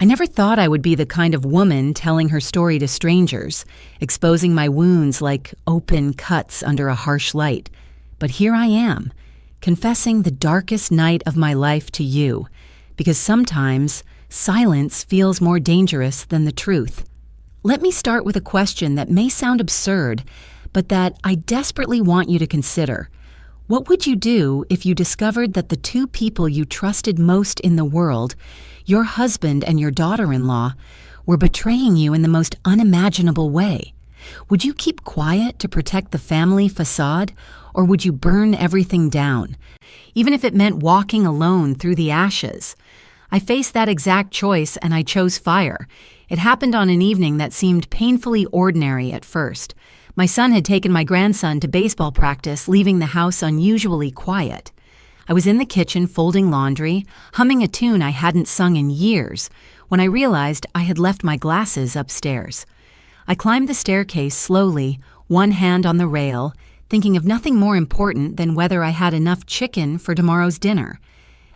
I never thought I would be the kind of woman telling her story to strangers, exposing my wounds like open cuts under a harsh light. But here I am, confessing the darkest night of my life to you, because sometimes silence feels more dangerous than the truth. Let me start with a question that may sound absurd, but that I desperately want you to consider. What would you do if you discovered that the two people you trusted most in the world, your husband and your daughter-in-law, were betraying you in the most unimaginable way? Would you keep quiet to protect the family facade, or would you burn everything down, even if it meant walking alone through the ashes? I faced that exact choice and I chose fire. It happened on an evening that seemed painfully ordinary at first. My son had taken my grandson to baseball practice, leaving the house unusually quiet. I was in the kitchen folding laundry, humming a tune I hadn't sung in years, when I realized I had left my glasses upstairs. I climbed the staircase slowly, one hand on the rail, thinking of nothing more important than whether I had enough chicken for tomorrow's dinner.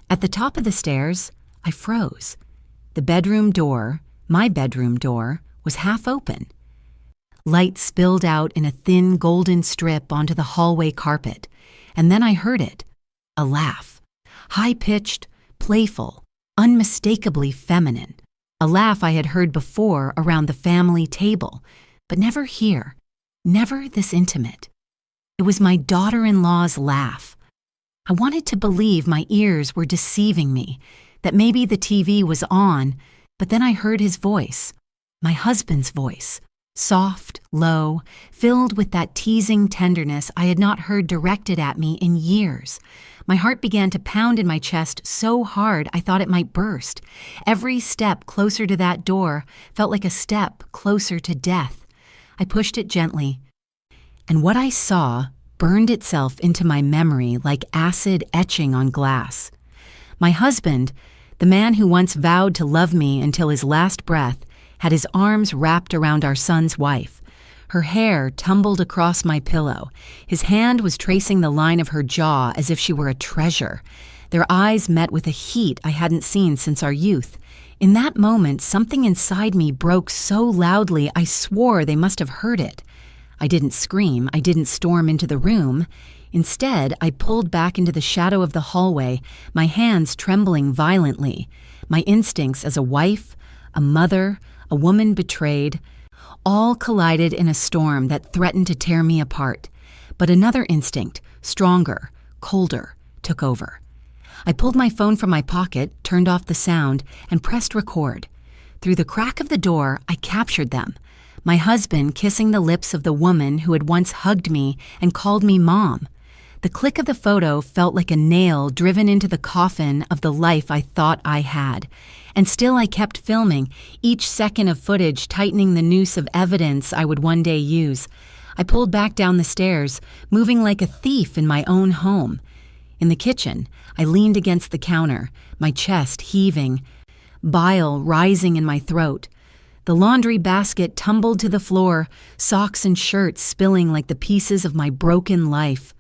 At the top of the stairs, I froze. The bedroom door, my bedroom door, was half open. Light spilled out in a thin golden strip onto the hallway carpet, and then I heard it. A laugh. High-pitched, playful, unmistakably feminine. A laugh I had heard before around the family table, but never here. Never this intimate. It was my daughter-in-law's laugh. I wanted to believe my ears were deceiving me, that maybe the TV was on, but then I heard his voice, my husband's voice. Soft, low, filled with that teasing tenderness I had not heard directed at me in years. My heart began to pound in my chest so hard I thought it might burst. Every step closer to that door felt like a step closer to death. I pushed it gently, and what I saw burned itself into my memory like acid etching on glass. My husband, the man who once vowed to love me until his last breath, had his arms wrapped around our son's wife. Her hair tumbled across my pillow. His hand was tracing the line of her jaw as if she were a treasure. Their eyes met with a heat I hadn't seen since our youth. In that moment, something inside me broke so loudly I swore they must have heard it. I didn't scream. I didn't storm into the room. Instead, I pulled back into the shadow of the hallway, my hands trembling violently. My instincts as a wife, a mother, a woman betrayed, all collided in a storm that threatened to tear me apart. But another instinct, stronger, colder, took over. I pulled my phone from my pocket, turned off the sound, and pressed record. Through the crack of the door, I captured them. My husband kissing the lips of the woman who had once hugged me and called me Mom. The click of the photo felt like a nail driven into the coffin of the life I thought I had. And still I kept filming, each second of footage tightening the noose of evidence I would one day use. I pulled back down the stairs, moving like a thief in my own home. In the kitchen, I leaned against the counter, my chest heaving, bile rising in my throat. The laundry basket tumbled to the floor, socks and shirts spilling like the pieces of my broken life.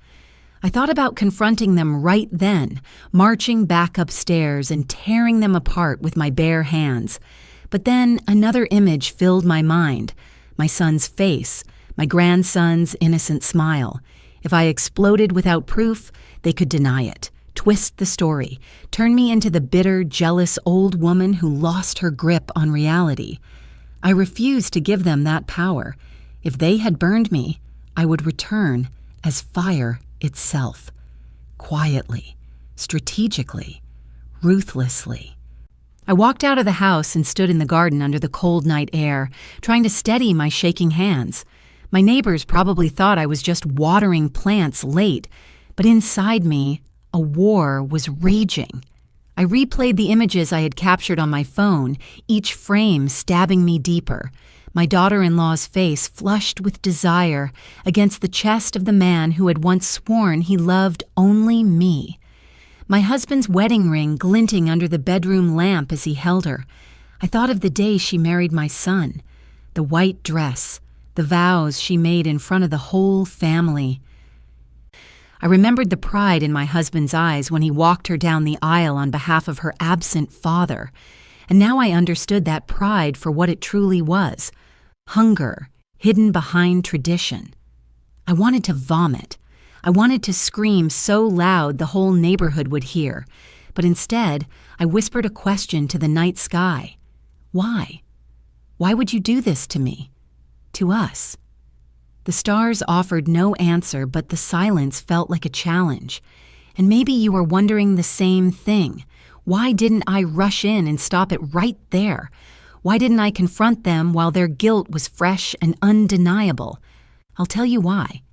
I thought about confronting them right then, marching back upstairs and tearing them apart with my bare hands. But then another image filled my mind, my son's face, my grandson's innocent smile. If I exploded without proof, they could deny it, twist the story, turn me into the bitter, jealous old woman who lost her grip on reality. I refused to give them that power. If they had burned me, I would return as fire itself, quietly, strategically, ruthlessly. I walked out of the house and stood in the garden under the cold night air, trying to steady my shaking hands. My neighbors probably thought I was just watering plants late, but inside me, a war was raging. I replayed the images I had captured on my phone, each frame stabbing me deeper. My daughter-in-law's face flushed with desire against the chest of the man who had once sworn he loved only me. My husband's wedding ring glinting under the bedroom lamp as he held her. I thought of the day she married my son, the white dress, the vows she made in front of the whole family. I remembered the pride in my husband's eyes when he walked her down the aisle on behalf of her absent father. And now I understood that pride for what it truly was: hunger hidden behind tradition. I wanted to vomit. I wanted to scream so loud the whole neighborhood would hear, but instead I whispered a question to the night sky. Why? Why would you do this to me? To us? The stars offered no answer, but the silence felt like a challenge. And maybe you were wondering the same thing. Why didn't I rush in and stop it right there? Why didn't I confront them while their guilt was fresh and undeniable? I'll tell you why.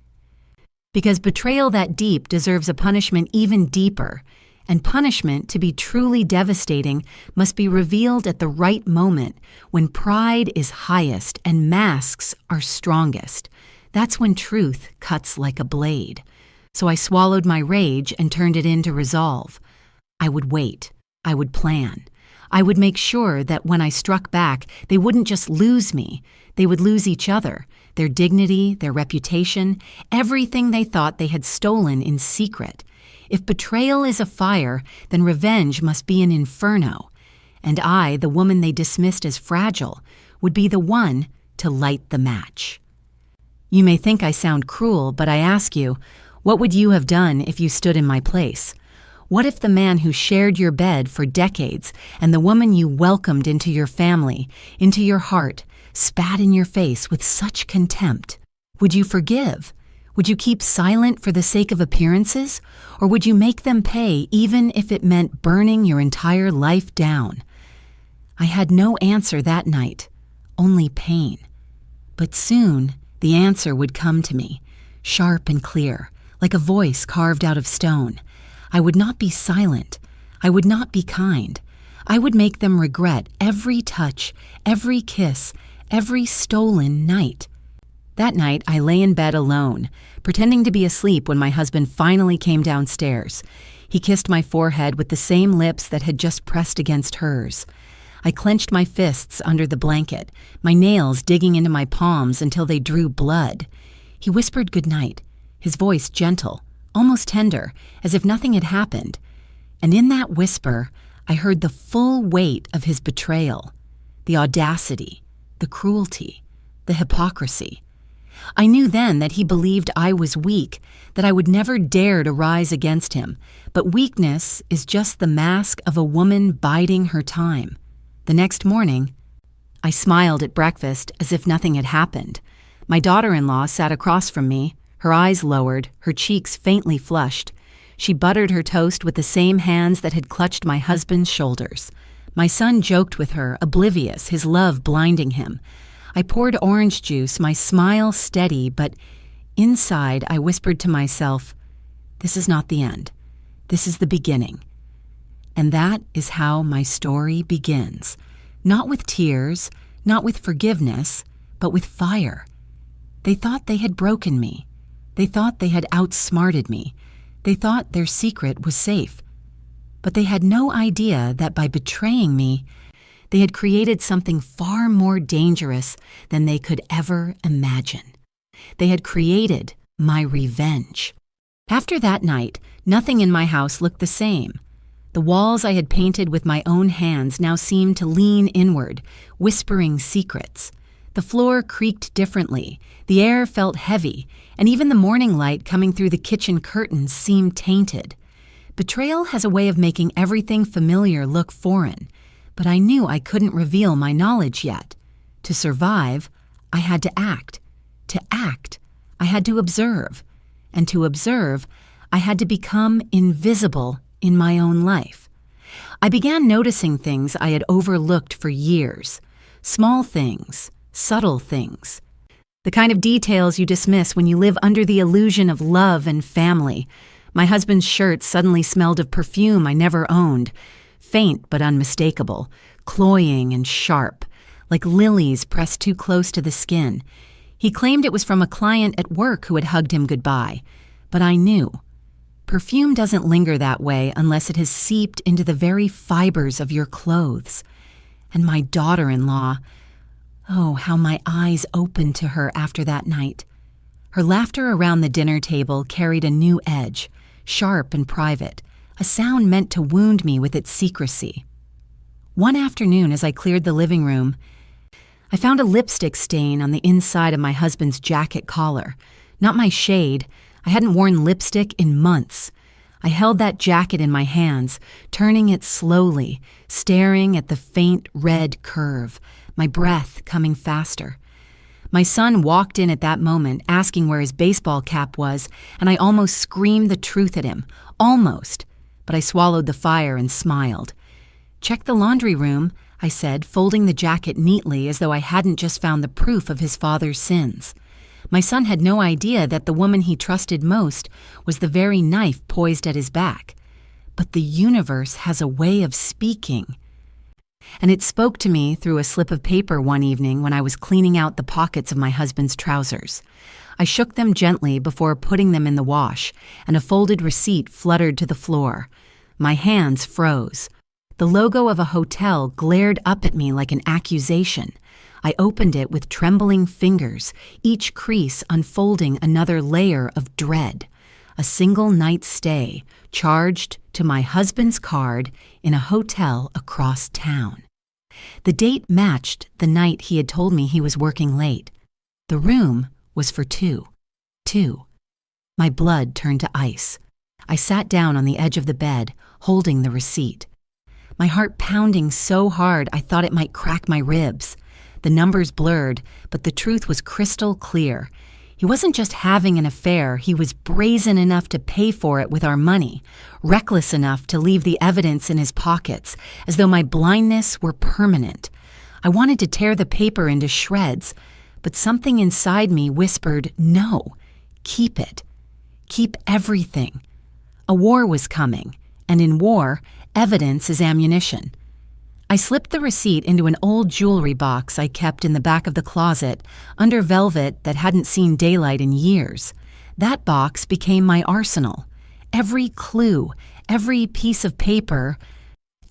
Because betrayal that deep deserves a punishment even deeper, and punishment, to be truly devastating, must be revealed at the right moment, when pride is highest and masks are strongest. That's when truth cuts like a blade. So I swallowed my rage and turned it into resolve. I would wait. I would plan. I would make sure that when I struck back, they wouldn't just lose me. They would lose each other, their dignity, their reputation, everything they thought they had stolen in secret. If betrayal is a fire, then revenge must be an inferno. And I, the woman they dismissed as fragile, would be the one to light the match. You may think I sound cruel, but I ask you, what would you have done if you stood in my place? What if the man who shared your bed for decades and the woman you welcomed into your family, into your heart, spat in your face with such contempt? Would you forgive? Would you keep silent for the sake of appearances? Or would you make them pay even if it meant burning your entire life down? I had no answer that night, only pain. But soon the answer would come to me, sharp and clear, like a voice carved out of stone. I would not be silent. I would not be kind. I would make them regret every touch, every kiss, every stolen night. That night, I lay in bed alone, pretending to be asleep when my husband finally came downstairs. He kissed my forehead with the same lips that had just pressed against hers. I clenched my fists under the blanket, my nails digging into my palms until they drew blood. He whispered goodnight, his voice gentle, almost tender, as if nothing had happened. And in that whisper, I heard the full weight of his betrayal, the audacity, the cruelty, the hypocrisy. I knew then that he believed I was weak, that I would never dare to rise against him. But weakness is just the mask of a woman biding her time. The next morning, I smiled at breakfast as if nothing had happened. My daughter-in-law sat across from me, her eyes lowered, her cheeks faintly flushed. She buttered her toast with the same hands that had clutched my husband's shoulders. My son joked with her, oblivious, his love blinding him. I poured orange juice, my smile steady, but inside I whispered to myself, this is not the end. This is the beginning. And that is how my story begins. Not with tears, not with forgiveness, but with fire. They thought they had broken me. They thought they had outsmarted me. They thought their secret was safe. But they had no idea that by betraying me, they had created something far more dangerous than they could ever imagine. They had created my revenge. After that night, nothing in my house looked the same. The walls I had painted with my own hands now seemed to lean inward, whispering secrets. The floor creaked differently, the air felt heavy, and even the morning light coming through the kitchen curtains seemed tainted. Betrayal has a way of making everything familiar look foreign, but I knew I couldn't reveal my knowledge yet. To survive, I had to act. To act, I had to observe. And to observe, I had to become invisible in my own life. I began noticing things I had overlooked for years. Small things, subtle things. The kind of details you dismiss when you live under the illusion of love and family. My husband's shirt suddenly smelled of perfume I never owned. Faint but unmistakable, cloying and sharp, like lilies pressed too close to the skin. He claimed it was from a client at work who had hugged him goodbye, but I knew. Perfume doesn't linger that way unless it has seeped into the very fibers of your clothes. And my daughter-in-law, oh, how my eyes opened to her after that night. Her laughter around the dinner table carried a new edge, sharp and private, a sound meant to wound me with its secrecy. One afternoon, as I cleared the living room, I found a lipstick stain on the inside of my husband's jacket collar. Not my shade. I hadn't worn lipstick in months. I held that jacket in my hands, turning it slowly, staring at the faint red curve, my breath coming faster. My son walked in at that moment, asking where his baseball cap was, and I almost screamed the truth at him. Almost. But I swallowed the fire and smiled. "Check the laundry room," I said, folding the jacket neatly as though I hadn't just found the proof of his father's sins. My son had no idea that the woman he trusted most was the very knife poised at his back. But the universe has a way of speaking. And it spoke to me through a slip of paper one evening when I was cleaning out the pockets of my husband's trousers. I shook them gently before putting them in the wash, and a folded receipt fluttered to the floor. My hands froze. The logo of a hotel glared up at me like an accusation. I opened it with trembling fingers, each crease unfolding another layer of dread. A single night's stay, charged to my husband's card in a hotel across town. The date matched the night he had told me he was working late. The room was for two. Two. My blood turned to ice. I sat down on the edge of the bed, holding the receipt. My heart pounding so hard I thought it might crack my ribs. The numbers blurred, but the truth was crystal clear. He wasn't just having an affair, he was brazen enough to pay for it with our money, reckless enough to leave the evidence in his pockets, as though my blindness were permanent. I wanted to tear the paper into shreds, but something inside me whispered, "No, keep it. Keep everything." A war was coming, and in war, evidence is ammunition. I slipped the receipt into an old jewelry box I kept in the back of the closet, under velvet that hadn't seen daylight in years. That box became my arsenal. Every clue, every piece of paper,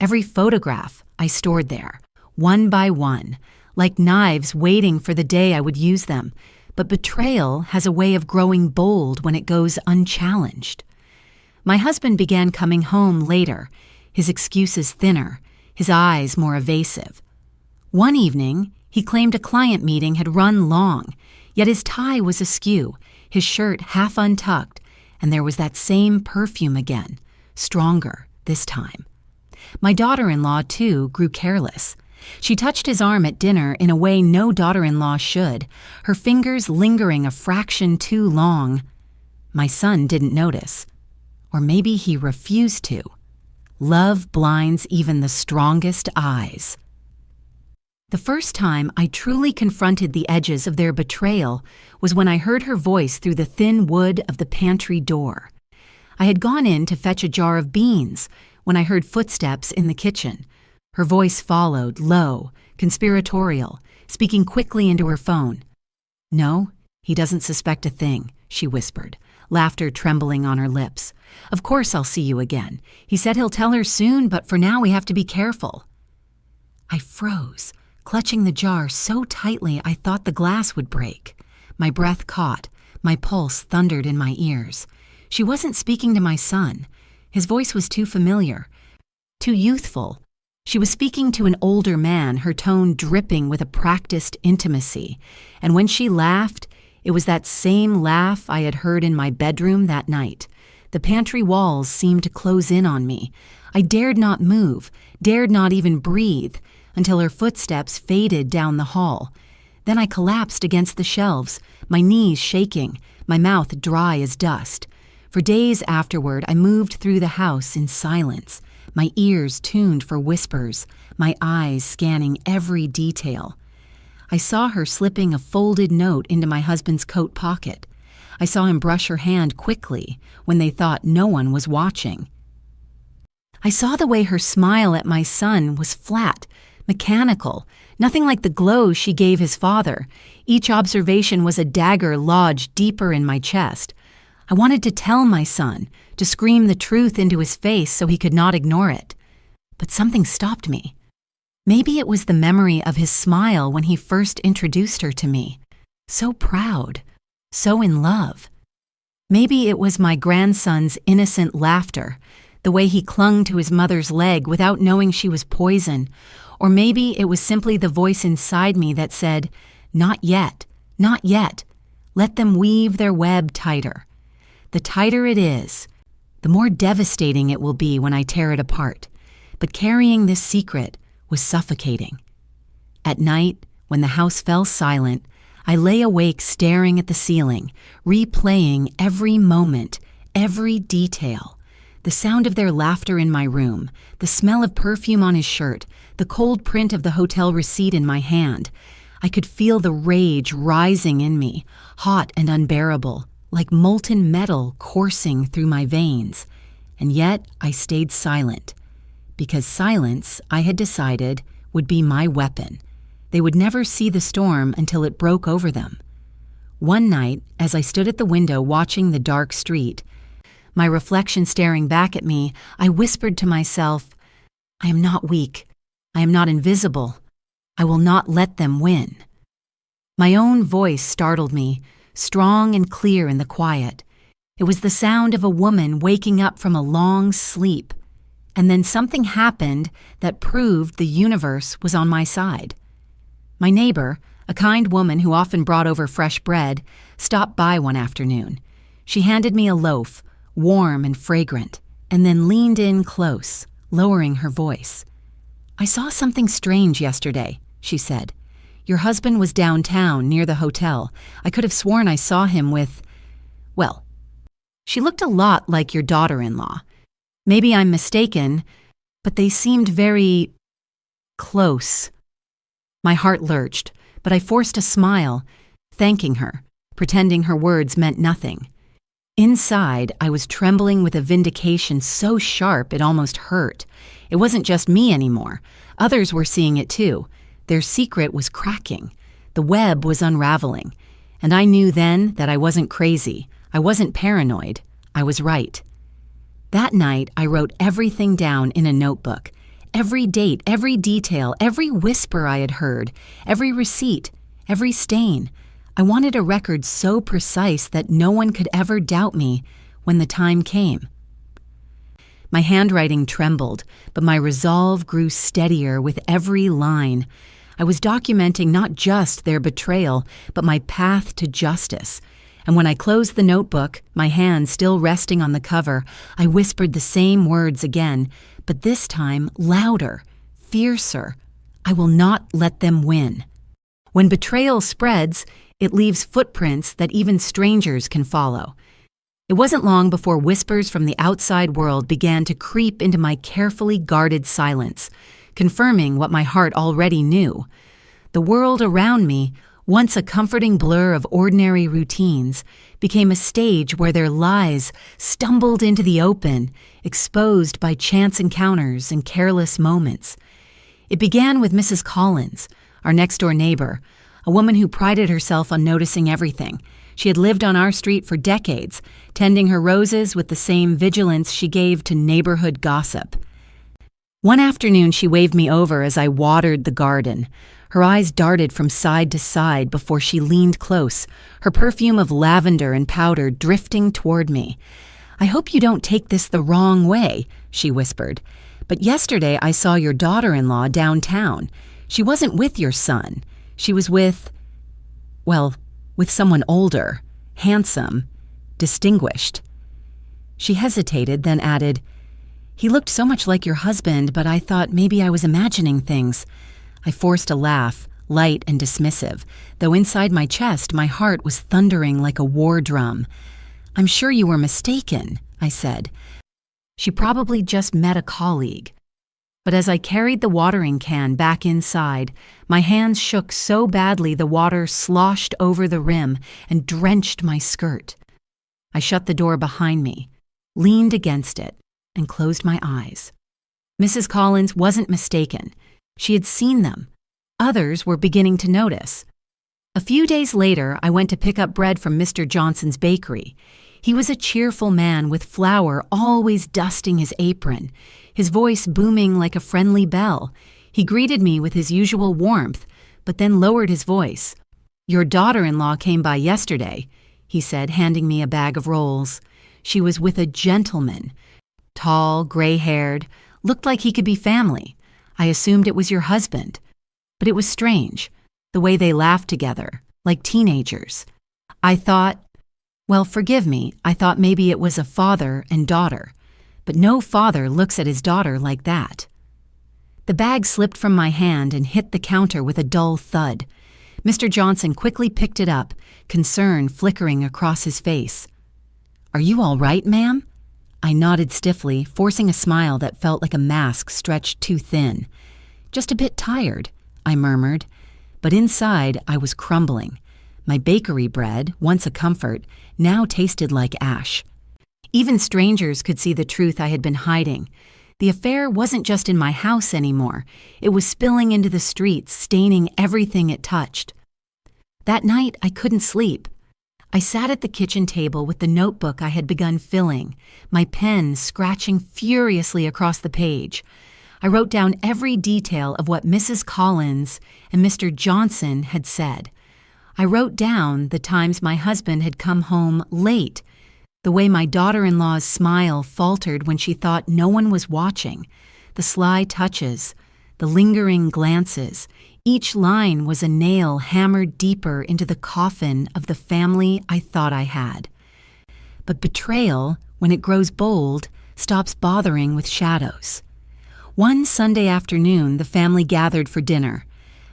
every photograph I stored there, one by one, like knives waiting for the day I would use them. But betrayal has a way of growing bold when it goes unchallenged. My husband began coming home later, his excuses thinner, his eyes more evasive. One evening, he claimed a client meeting had run long, yet his tie was askew, his shirt half untucked, and there was that same perfume again, stronger this time. My daughter-in-law, too, grew careless. She touched his arm at dinner in a way no daughter-in-law should, her fingers lingering a fraction too long. My son didn't notice. Or maybe he refused to. Love blinds even the strongest eyes. The first time I truly confronted the edges of their betrayal was when I heard her voice through the thin wood of the pantry door. I had gone in to fetch a jar of beans when I heard footsteps in the kitchen. Her voice followed, low, conspiratorial, speaking quickly into her phone. "No, he doesn't suspect a thing," she whispered, laughter trembling on her lips. "Of course I'll see you again. He said he'll tell her soon, but for now we have to be careful." I froze, clutching the jar so tightly I thought the glass would break. My breath caught, my pulse thundered in my ears. She wasn't speaking to my son. His voice was too familiar, too youthful. She was speaking to an older man, her tone dripping with a practiced intimacy. And when she laughed, it was that same laugh I had heard in my bedroom that night. The pantry walls seemed to close in on me. I dared not move, dared not even breathe, until her footsteps faded down the hall. Then I collapsed against the shelves, my knees shaking, my mouth dry as dust. For days afterward, I moved through the house in silence, my ears tuned for whispers, my eyes scanning every detail. I saw her slipping a folded note into my husband's coat pocket. I saw him brush her hand quickly when they thought no one was watching. I saw the way her smile at my son was flat, mechanical, nothing like the glow she gave his father. Each observation was a dagger lodged deeper in my chest. I wanted to tell my son, to scream the truth into his face so he could not ignore it. But something stopped me. Maybe it was the memory of his smile when he first introduced her to me. So proud, so in love. Maybe it was my grandson's innocent laughter, The way he clung to his mother's leg without knowing she was poison. Or maybe it was simply the voice inside me that said, "Not yet, not yet. Let them weave their web tighter. The tighter it is, the more devastating it will be when I tear it apart." But carrying this secret was suffocating. At night, when the house fell silent, I lay awake staring at the ceiling, replaying every moment, every detail. The sound of their laughter in my room, the smell of perfume on his shirt, the cold print of the hotel receipt in my hand. I could feel the rage rising in me, hot and unbearable, like molten metal coursing through my veins. And yet I stayed silent, because silence, I had decided, would be my weapon. They would never see the storm until it broke over them. One night, as I stood at the window watching the dark street, my reflection staring back at me, I whispered to myself, "I am not weak. I am not invisible. I will not let them win." My own voice startled me, strong and clear in the quiet. It was the sound of a woman waking up from a long sleep. And then something happened that proved the universe was on my side. My neighbor, a kind woman who often brought over fresh bread, stopped by one afternoon. She handed me a loaf, warm and fragrant, and then leaned in close, lowering her voice. "I saw something strange yesterday," she said. "Your husband was downtown near the hotel. I could have sworn I saw him with, well, she looked a lot like your daughter-in-law. Maybe I'm mistaken, but they seemed very close." My heart lurched, but I forced a smile, thanking her, pretending her words meant nothing. Inside, I was trembling with a vindication so sharp it almost hurt. It wasn't just me anymore. Others were seeing it too. Their secret was cracking. The web was unraveling. And I knew then that I wasn't crazy. I wasn't paranoid. I was right. That night, I wrote everything down in a notebook. Every date, every detail, every whisper I had heard, every receipt, every stain. I wanted a record so precise that no one could ever doubt me when the time came. My handwriting trembled, but my resolve grew steadier with every line. I was documenting not just their betrayal, but my path to justice. And when I closed the notebook, my hand still resting on the cover, I whispered the same words again, but this time louder, fiercer. I will not let them win. When betrayal spreads, it leaves footprints that even strangers can follow. It wasn't long before whispers from the outside world began to creep into my carefully guarded silence, confirming what my heart already knew. The world around me, once a comforting blur of ordinary routines, became a stage where their lies stumbled into the open, exposed by chance encounters and careless moments. It began with Mrs. Collins, our next-door neighbor, a woman who prided herself on noticing everything. She had lived on our street for decades, tending her roses with the same vigilance she gave to neighborhood gossip. One afternoon, she waved me over as I watered the garden. Her eyes darted from side to side before she leaned close, her perfume of lavender and powder drifting toward me. "I hope you don't take this the wrong way," she whispered. "But yesterday I saw your daughter-in-law downtown. She wasn't with your son. She was with someone older, handsome, distinguished." She hesitated, then added, "He looked so much like your husband, but I thought maybe I was imagining things." I forced a laugh, light and dismissive, though inside my chest my heart was thundering like a war drum. "I'm sure you were mistaken," I said. "She probably just met a colleague." But as I carried the watering can back inside, my hands shook so badly the water sloshed over the rim and drenched my skirt. I shut the door behind me, leaned against it, and closed my eyes. Mrs. Collins wasn't mistaken. She had seen them. Others were beginning to notice. A few days later, I went to pick up bread from Mr. Johnson's bakery. He was a cheerful man with flour always dusting his apron, his voice booming like a friendly bell. He greeted me with his usual warmth, but then lowered his voice. "Your daughter-in-law came by yesterday," he said, handing me a bag of rolls. "She was with a gentleman. tall, gray-haired, looked like he could be family. I assumed it was your husband. But it was strange, the way they laughed together, like teenagers. I thought, well, forgive me, I thought maybe it was a father and daughter. But no father looks at his daughter like that. The bag slipped from my hand and hit the counter with a dull thud. Mr. Johnson quickly picked it up, concern flickering across his face. "Are you all right, ma'am?" I nodded stiffly, forcing a smile that felt like a mask stretched too thin. "Just a bit tired," I murmured, but inside I was crumbling. My bakery bread, once a comfort, now tasted like ash. Even strangers could see the truth I had been hiding. The affair wasn't just in my house anymore. It was spilling into the streets, staining everything it touched. That night, I couldn't sleep. I sat at the kitchen table with the notebook I had begun filling, my pen scratching furiously across the page. I wrote down every detail of what Mrs. Collins and Mr. Johnson had said. I wrote down the times my husband had come home late, the way my daughter-in-law's smile faltered when she thought no one was watching, the sly touches, the lingering glances. Each line was a nail hammered deeper into the coffin of the family I thought I had. But betrayal, when it grows bold, stops bothering with shadows. One Sunday afternoon, the family gathered for dinner.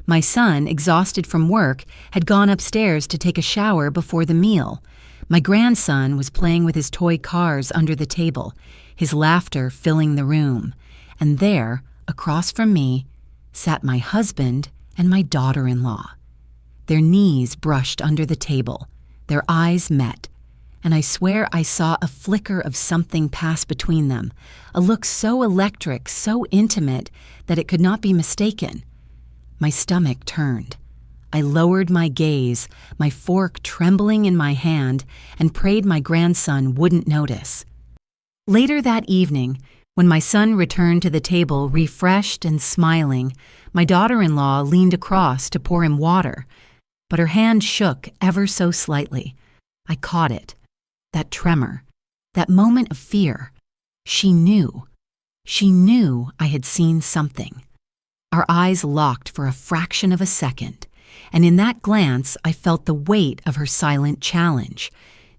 My son, exhausted from work, had gone upstairs to take a shower before the meal. My grandson was playing with his toy cars under the table, his laughter filling the room. And there, across from me, sat my husband and my daughter-in-law. Their knees brushed under the table, their eyes met, and I swear I saw a flicker of something pass between them, a look so electric, so intimate, that it could not be mistaken. My stomach turned. I lowered my gaze, my fork trembling in my hand, and prayed my grandson wouldn't notice. Later that evening, when my son returned to the table refreshed and smiling, my daughter-in-law leaned across to pour him water, but her hand shook ever so slightly. I caught it. That tremor, that moment of fear. She knew. She knew I had seen something. Our eyes locked for a fraction of a second, and in that glance I felt the weight of her silent challenge.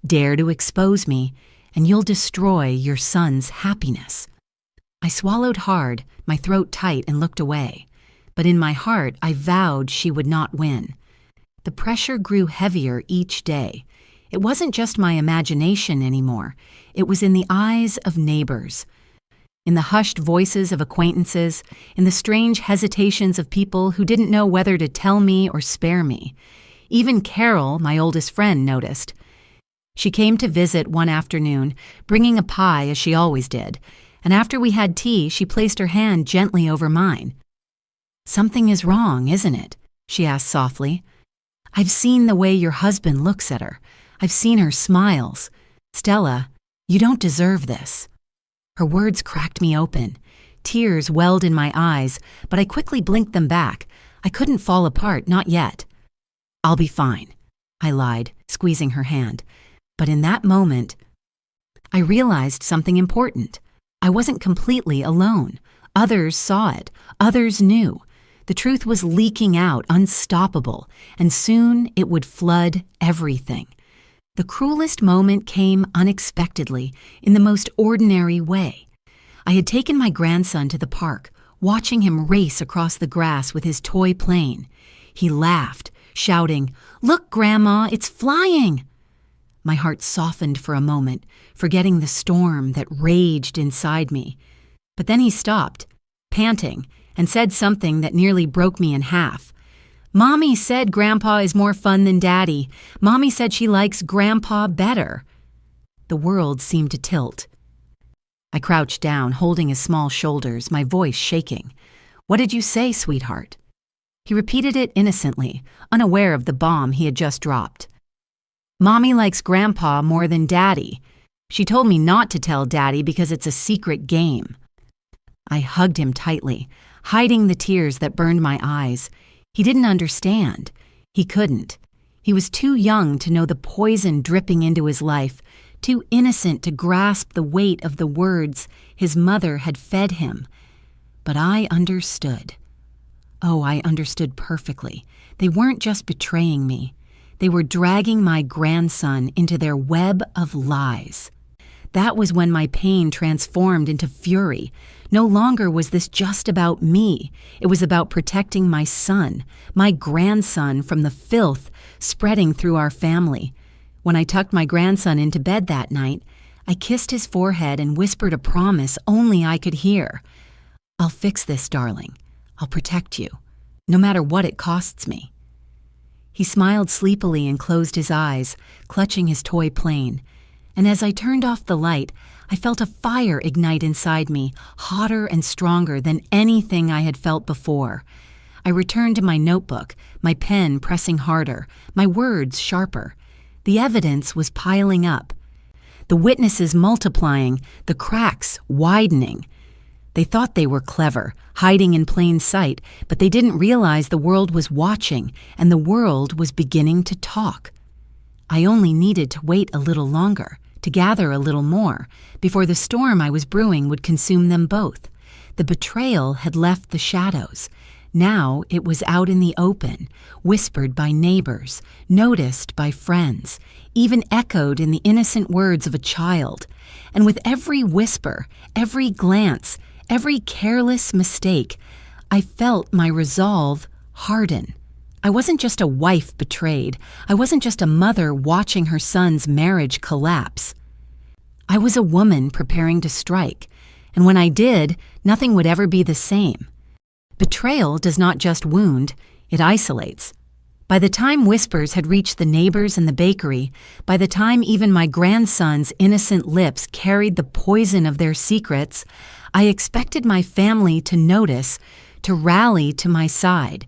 Dare to expose me, and you'll destroy your son's happiness. I swallowed hard, my throat tight, and looked away. But in my heart, I vowed she would not win. The pressure grew heavier each day. It wasn't just my imagination anymore. It was in the eyes of neighbors, in the hushed voices of acquaintances, in the strange hesitations of people who didn't know whether to tell me or spare me. Even Carol, my oldest friend, noticed. She came to visit one afternoon, bringing a pie as she always did, and after we had tea, she placed her hand gently over mine. "Something is wrong, isn't it?" she asked softly. "I've seen the way your husband looks at her. I've seen her smiles. Stella, you don't deserve this." Her words cracked me open. Tears welled in my eyes, but I quickly blinked them back. I couldn't fall apart, not yet. "I'll be fine," I lied, squeezing her hand. But in that moment, I realized something important. I wasn't completely alone. Others saw it. Others knew. The truth was leaking out, unstoppable, and soon it would flood everything. The cruelest moment came unexpectedly, in the most ordinary way. I had taken my grandson to the park, watching him race across the grass with his toy plane. He laughed, shouting, "Look, Grandma, it's flying!" My heart softened for a moment, forgetting the storm that raged inside me. But then he stopped, panting, and said something that nearly broke me in half. "Mommy said Grandpa is more fun than Daddy. Mommy said she likes Grandpa better." The world seemed to tilt. I crouched down, holding his small shoulders, my voice shaking. "What did you say, sweetheart?" He repeated it innocently, unaware of the bomb he had just dropped. "Mommy likes Grandpa more than Daddy. She told me not to tell Daddy because it's a secret game." I hugged him tightly, hiding the tears that burned my eyes. He didn't understand. He couldn't. He was too young to know the poison dripping into his life, too innocent to grasp the weight of the words his mother had fed him. But I understood. Oh, I understood perfectly. They weren't just betraying me. They were dragging my grandson into their web of lies. That was when my pain transformed into fury. No longer was this just about me. It was about protecting my son, my grandson, from the filth spreading through our family. When I tucked my grandson into bed that night, I kissed his forehead and whispered a promise only I could hear. "I'll fix this, darling. I'll protect you, no matter what it costs me." He smiled sleepily and closed his eyes, clutching his toy plane. And as I turned off the light, I felt a fire ignite inside me, hotter and stronger than anything I had felt before. I returned to my notebook, my pen pressing harder, my words sharper. The evidence was piling up. The witnesses multiplying, the cracks widening. They thought they were clever, hiding in plain sight, but they didn't realize the world was watching, and the world was beginning to talk. I only needed to wait a little longer, to gather a little more, before the storm I was brewing would consume them both. The betrayal had left the shadows. Now it was out in the open, whispered by neighbors, noticed by friends, even echoed in the innocent words of a child. And with every whisper, every glance, every careless mistake, I felt my resolve harden. I wasn't just a wife betrayed. I wasn't just a mother watching her son's marriage collapse. I was a woman preparing to strike, and when I did, nothing would ever be the same. Betrayal does not just wound, it isolates. By the time whispers had reached the neighbors and the bakery, by the time even my grandson's innocent lips carried the poison of their secrets, I expected my family to notice, to rally to my side.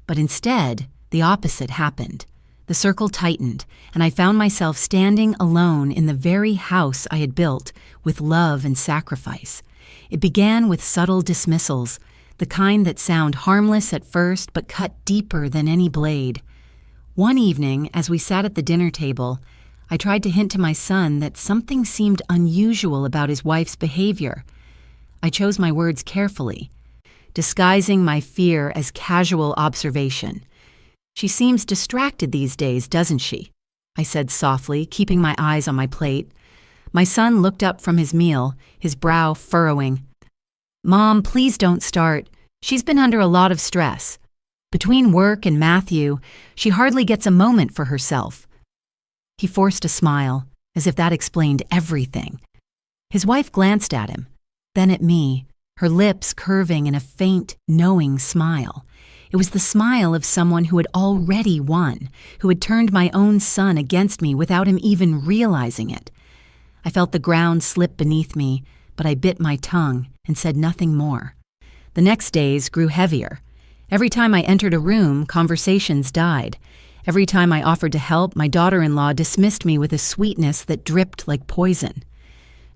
But instead, the opposite happened. The circle tightened, and I found myself standing alone in the very house I had built with love and sacrifice. It began with subtle dismissals, the kind that sound harmless at first but cut deeper than any blade. One evening, as we sat at the dinner table, I tried to hint to my son that something seemed unusual about his wife's behavior. I chose my words carefully, disguising my fear as casual observation. "She seems distracted these days, doesn't she?" I said softly, keeping my eyes on my plate. My son looked up from his meal, his brow furrowing. "Mom, please don't start. She's been under a lot of stress. Between work and Matthew, she hardly gets a moment for herself." He forced a smile, as if that explained everything. His wife glanced at him, then at me, her lips curving in a faint, knowing smile. It was the smile of someone who had already won, who had turned my own son against me without him even realizing it. I felt the ground slip beneath me, but I bit my tongue and said nothing more. The next days grew heavier. Every time I entered a room, conversations died. Every time I offered to help, my daughter-in-law dismissed me with a sweetness that dripped like poison.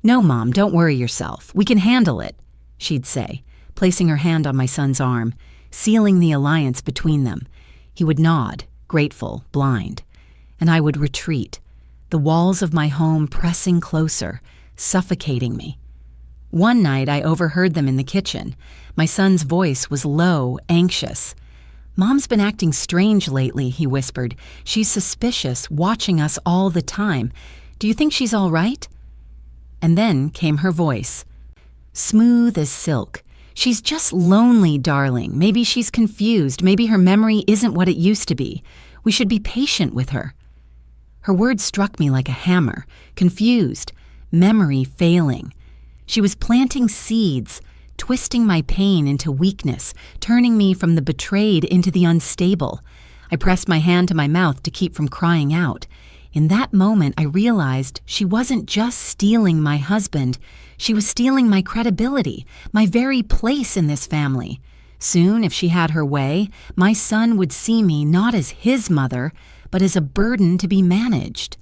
"No, Mom, don't worry yourself. We can handle it," she'd say, placing her hand on my son's arm, sealing the alliance between them. He would nod, grateful, blind, and I would retreat, the walls of my home pressing closer, suffocating me. One night I overheard them in the kitchen. My son's voice was low, anxious. "Mom's been acting strange lately," he whispered. "She's suspicious, watching us all the time. Do you think she's all right?" And then came her voice, smooth as silk. "She's just lonely, darling. Maybe she's confused. Maybe her memory isn't what it used to be. We should be patient with her." Her words struck me like a hammer. Confused, memory failing. She was planting seeds, twisting my pain into weakness, turning me from the betrayed into the unstable. I pressed my hand to my mouth to keep from crying out. In that moment, I realized she wasn't just stealing my husband. She was stealing my credibility, my very place in this family. Soon, if she had her way, my son would see me not as his mother, but as a burden to be managed.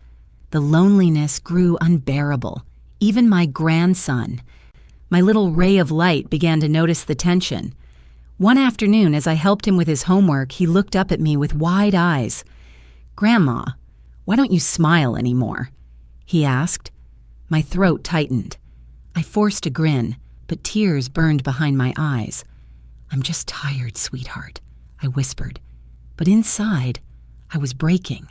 The loneliness grew unbearable. Even my grandson, my little ray of light, began to notice the tension. One afternoon, as I helped him with his homework, he looked up at me with wide eyes. "Grandma, why don't you smile anymore?" he asked. My throat tightened. I forced a grin, but tears burned behind my eyes. "I'm just tired, sweetheart," I whispered. But inside, I was breaking.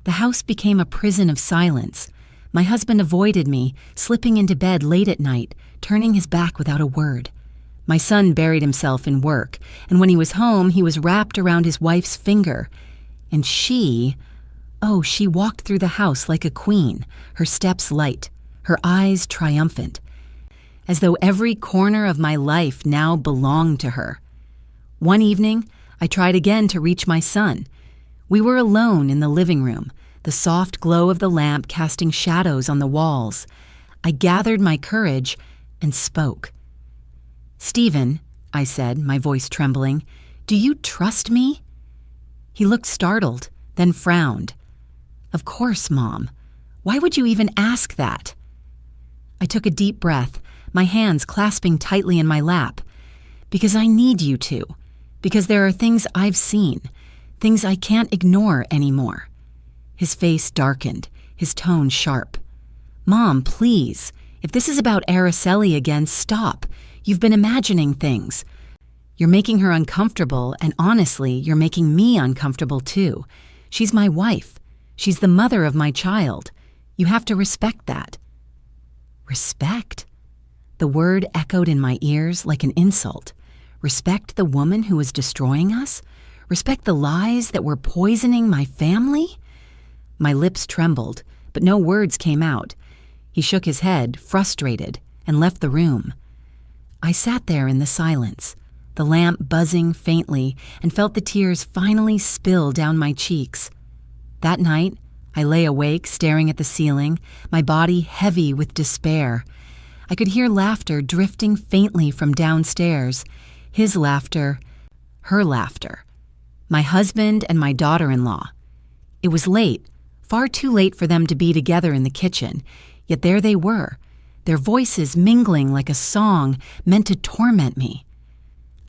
The house became a prison of silence. My husband avoided me, slipping into bed late at night, turning his back without a word. My son buried himself in work, and when he was home, he was wrapped around his wife's finger. And she walked through the house like a queen, her steps light, her eyes triumphant, as though every corner of my life now belonged to her. One evening, I tried again to reach my son. We were alone in the living room, the soft glow of the lamp casting shadows on the walls. I gathered my courage and spoke. "Stephen," I said, my voice trembling, "do you trust me?" He looked startled, then frowned. "Of course, Mom. Why would you even ask that?" I took a deep breath, my hands clasping tightly in my lap. "Because I need you to. Because there are things I've seen, things I can't ignore anymore." His face darkened, his tone sharp. "Mom, please. If this is about Araceli again, stop. You've been imagining things. You're making her uncomfortable, and honestly, you're making me uncomfortable too. She's my wife. She's the mother of my child. You have to respect that." Respect? The word echoed in my ears like an insult. Respect the woman who was destroying us? Respect the lies that were poisoning my family? My lips trembled, but no words came out. He shook his head, frustrated, and left the room. I sat there in the silence, the lamp buzzing faintly, and felt the tears finally spill down my cheeks. That night, I lay awake, staring at the ceiling, my body heavy with despair. I could hear laughter drifting faintly from downstairs. His laughter, her laughter. My husband and my daughter-in-law. It was late, far too late for them to be together in the kitchen, yet there they were, their voices mingling like a song meant to torment me.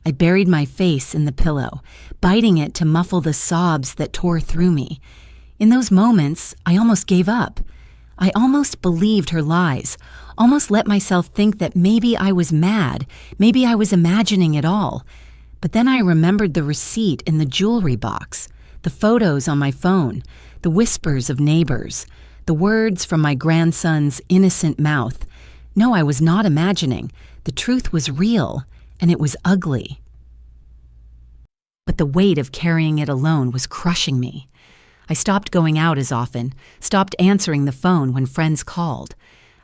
I buried my face in the pillow, biting it to muffle the sobs that tore through me. In those moments, I almost gave up. I almost believed her lies, almost let myself think that maybe I was mad, maybe I was imagining it all. But then I remembered the receipt in the jewelry box, the photos on my phone, the whispers of neighbors, the words from my grandson's innocent mouth. No, I was not imagining. The truth was real, and it was ugly. But the weight of carrying it alone was crushing me. I stopped going out as often, stopped answering the phone when friends called.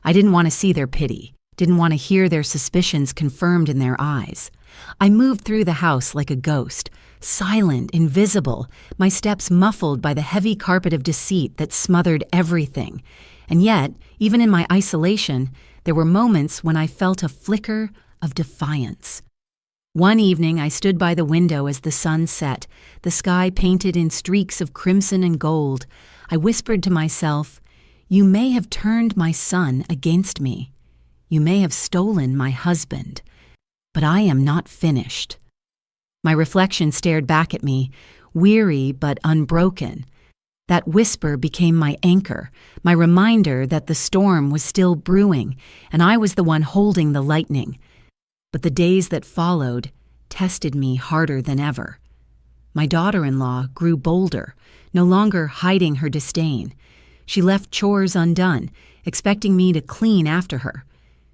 I didn't want to see their pity, didn't want to hear their suspicions confirmed in their eyes. I moved through the house like a ghost, silent, invisible, my steps muffled by the heavy carpet of deceit that smothered everything. And yet, even in my isolation, there were moments when I felt a flicker of defiance. One evening, I stood by the window as the sun set, the sky painted in streaks of crimson and gold. I whispered to myself, "You may have turned my son against me. You may have stolen my husband. But I am not finished." My reflection stared back at me, weary but unbroken. That whisper became my anchor, my reminder that the storm was still brewing, and I was the one holding the lightning. But the days that followed tested me harder than ever. My daughter-in-law grew bolder, no longer hiding her disdain. She left chores undone, expecting me to clean after her.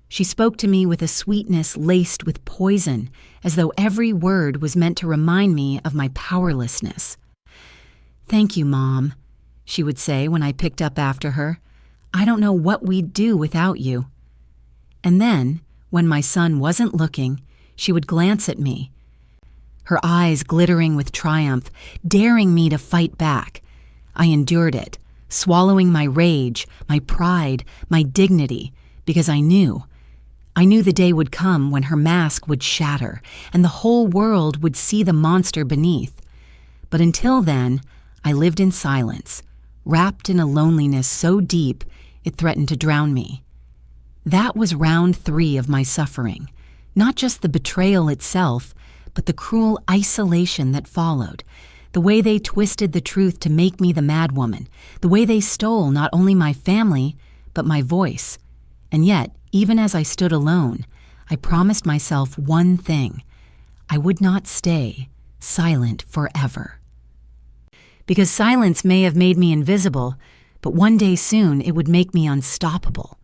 She spoke to me with a sweetness laced with poison, as though every word was meant to remind me of my powerlessness. "Thank you, Mom," she would say when I picked up after her. "I don't know what we'd do without you." And then, when my son wasn't looking, she would glance at me, her eyes glittering with triumph, daring me to fight back. I endured it, swallowing my rage, my pride, my dignity, because I knew the day would come when her mask would shatter and the whole world would see the monster beneath. But until then, I lived in silence, wrapped in a loneliness so deep it threatened to drown me. That was round 3 of my suffering, not just the betrayal itself, but the cruel isolation that followed, the way they twisted the truth to make me the mad woman, the way they stole not only my family, but my voice. And yet, even as I stood alone, I promised myself one thing: I would not stay silent forever. Because silence may have made me invisible, but one day soon it would make me unstoppable.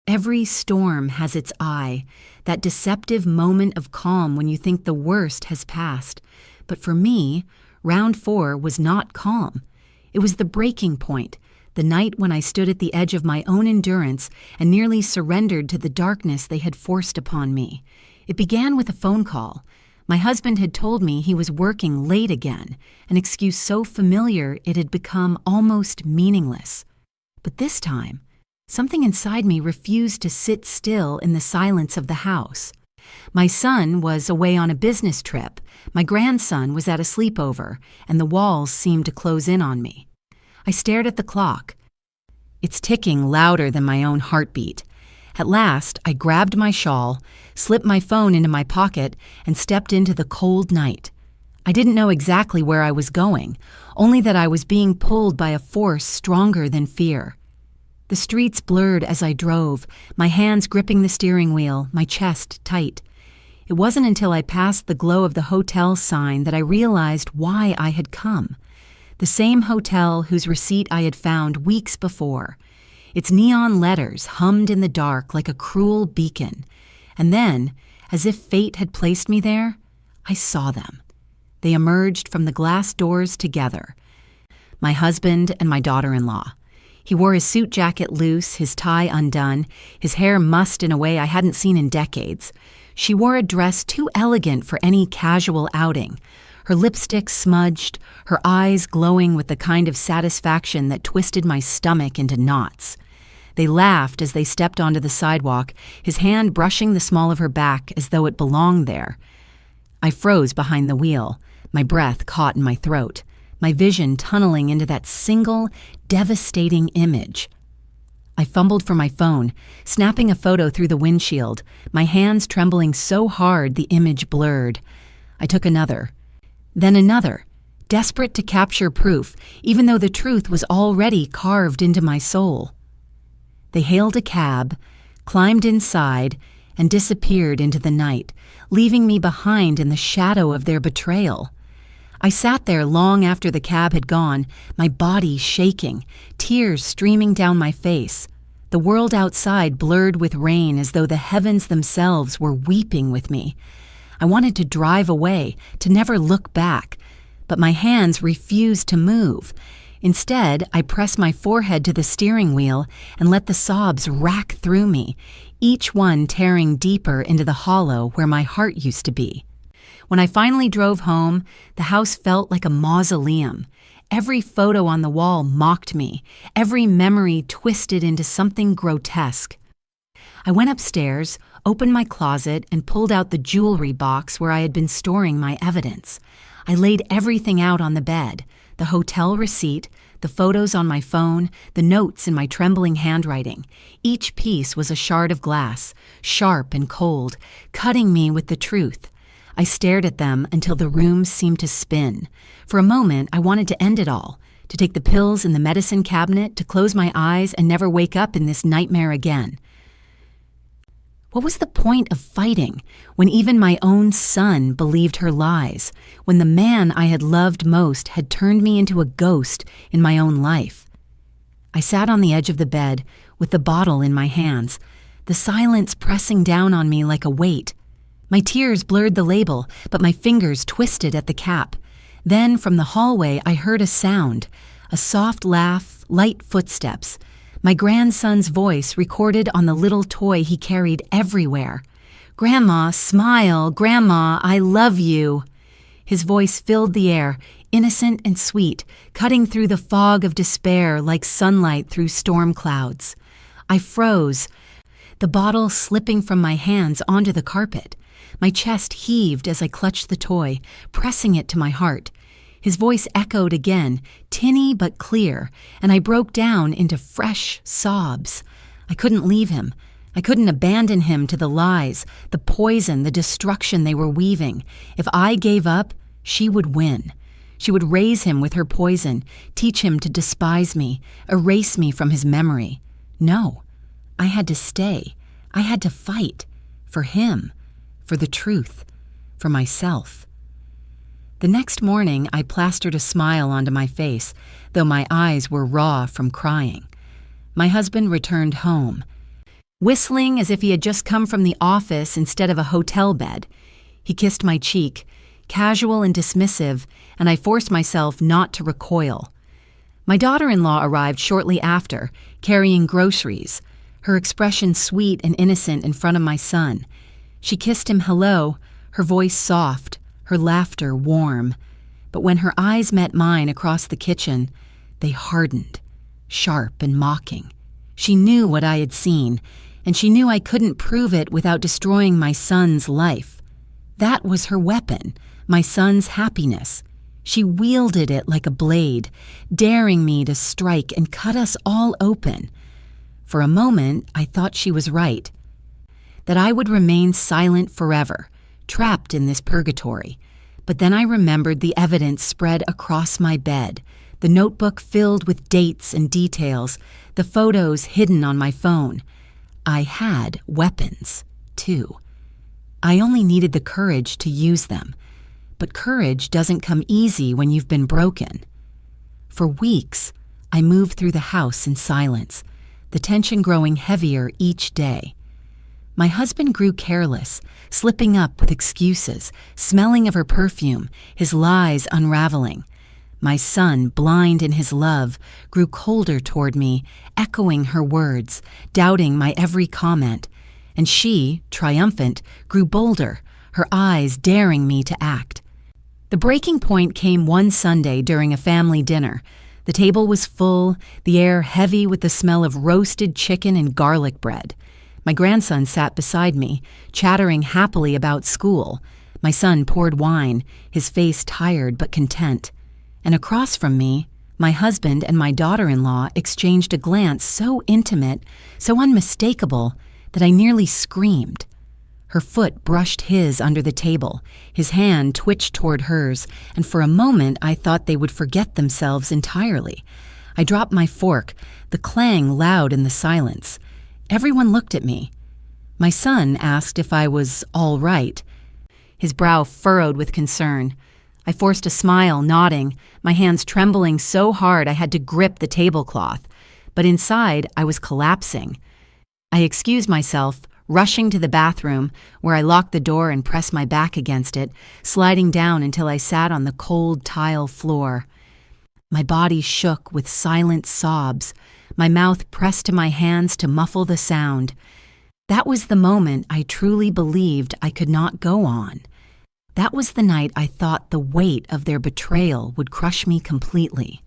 Every storm has its eye, that deceptive moment of calm when you think the worst has passed. But for me, round 4 was not calm. It was the breaking point, the night when I stood at the edge of my own endurance and nearly surrendered to the darkness they had forced upon me. It began with a phone call. My husband had told me he was working late again, an excuse so familiar it had become almost meaningless. But this time, something inside me refused to sit still in the silence of the house. My son was away on a business trip, my grandson was at a sleepover, and the walls seemed to close in on me. I stared at the clock. It's ticking louder than my own heartbeat. At last, I grabbed my shawl, slipped my phone into my pocket, and stepped into the cold night. I didn't know exactly where I was going, only that I was being pulled by a force stronger than fear. The streets blurred as I drove, my hands gripping the steering wheel, my chest tight. It wasn't until I passed the glow of the hotel sign that I realized why I had come. The same hotel whose receipt I had found weeks before. Its neon letters hummed in the dark like a cruel beacon. And then, as if fate had placed me there, I saw them. They emerged from the glass doors together. My husband and my daughter-in-law. He wore his suit jacket loose, his tie undone, his hair mussed in a way I hadn't seen in decades. She wore a dress too elegant for any casual outing, her lipstick smudged, her eyes glowing with the kind of satisfaction that twisted my stomach into knots. They laughed as they stepped onto the sidewalk, his hand brushing the small of her back as though it belonged there. I froze behind the wheel, my breath caught in my throat, my vision tunneling into that single, devastating image. I fumbled for my phone, snapping a photo through the windshield, my hands trembling so hard the image blurred. I took another, then another, desperate to capture proof, even though the truth was already carved into my soul. They hailed a cab, climbed inside, and disappeared into the night, leaving me behind in the shadow of their betrayal. I sat there long after the cab had gone, my body shaking, tears streaming down my face. The world outside blurred with rain as though the heavens themselves were weeping with me. I wanted to drive away, to never look back, but my hands refused to move. Instead, I pressed my forehead to the steering wheel and let the sobs rack through me, each one tearing deeper into the hollow where my heart used to be. When I finally drove home, the house felt like a mausoleum. Every photo on the wall mocked me, every memory twisted into something grotesque. I went upstairs, opened my closet, and pulled out the jewelry box where I had been storing my evidence. I laid everything out on the bed, the hotel receipt, the photos on my phone, the notes in my trembling handwriting. Each piece was a shard of glass, sharp and cold, cutting me with the truth. I stared at them until the room seemed to spin. For a moment, I wanted to end it all, to take the pills in the medicine cabinet, to close my eyes and never wake up in this nightmare again. What was the point of fighting when even my own son believed her lies, when the man I had loved most had turned me into a ghost in my own life? I sat on the edge of the bed with the bottle in my hands, the silence pressing down on me like a weight. My tears blurred the label, but my fingers twisted at the cap. Then, from the hallway, I heard a sound, a soft laugh, light footsteps. My grandson's voice recorded on the little toy he carried everywhere. "Grandma, smile. Grandma, I love you." His voice filled the air, innocent and sweet, cutting through the fog of despair like sunlight through storm clouds. I froze, the bottle slipping from my hands onto the carpet. My chest heaved as I clutched the toy, pressing it to my heart. His voice echoed again, tinny but clear, and I broke down into fresh sobs. I couldn't leave him. I couldn't abandon him to the lies, the poison, the destruction they were weaving. If I gave up, she would win. She would raise him with her poison, teach him to despise me, erase me from his memory. No, I had to stay. I had to fight. For him. For the truth. For myself. The next morning, I plastered a smile onto my face, though my eyes were raw from crying. My husband returned home, whistling as if he had just come from the office instead of a hotel bed. He kissed my cheek, casual and dismissive, and I forced myself not to recoil. My daughter-in-law arrived shortly after, carrying groceries, her expression sweet and innocent in front of my son. She kissed him hello, her voice soft, her laughter warm. But when her eyes met mine across the kitchen, they hardened, sharp and mocking. She knew what I had seen, and she knew I couldn't prove it without destroying my son's life. That was her weapon, my son's happiness. She wielded it like a blade, daring me to strike and cut us all open. For a moment, I thought she was right, that I would remain silent forever, trapped in this purgatory. But then I remembered the evidence spread across my bed, the notebook filled with dates and details, the photos hidden on my phone. I had weapons, too. I only needed the courage to use them. But courage doesn't come easy when you've been broken. For weeks, I moved through the house in silence, the tension growing heavier each day. My husband grew careless, slipping up with excuses, smelling of her perfume, his lies unraveling. My son, blind in his love, grew colder toward me, echoing her words, doubting my every comment. And she, triumphant, grew bolder, her eyes daring me to act. The breaking point came one Sunday during a family dinner. The table was full, the air heavy with the smell of roasted chicken and garlic bread. My grandson sat beside me, chattering happily about school. My son poured wine, his face tired but content. And across from me, my husband and my daughter-in-law exchanged a glance so intimate, so unmistakable, that I nearly screamed. Her foot brushed his under the table, his hand twitched toward hers, and for a moment I thought they would forget themselves entirely. I dropped my fork, the clang loud in the silence. Everyone looked at me. My son asked if I was all right. His brow furrowed with concern. I forced a smile, nodding, my hands trembling so hard I had to grip the tablecloth. But inside, I was collapsing. I excused myself, rushing to the bathroom, where I locked the door and pressed my back against it, sliding down until I sat on the cold tile floor. My body shook with silent sobs, my mouth pressed to my hands to muffle the sound. That was the moment I truly believed I could not go on. That was the night I thought the weight of their betrayal would crush me completely,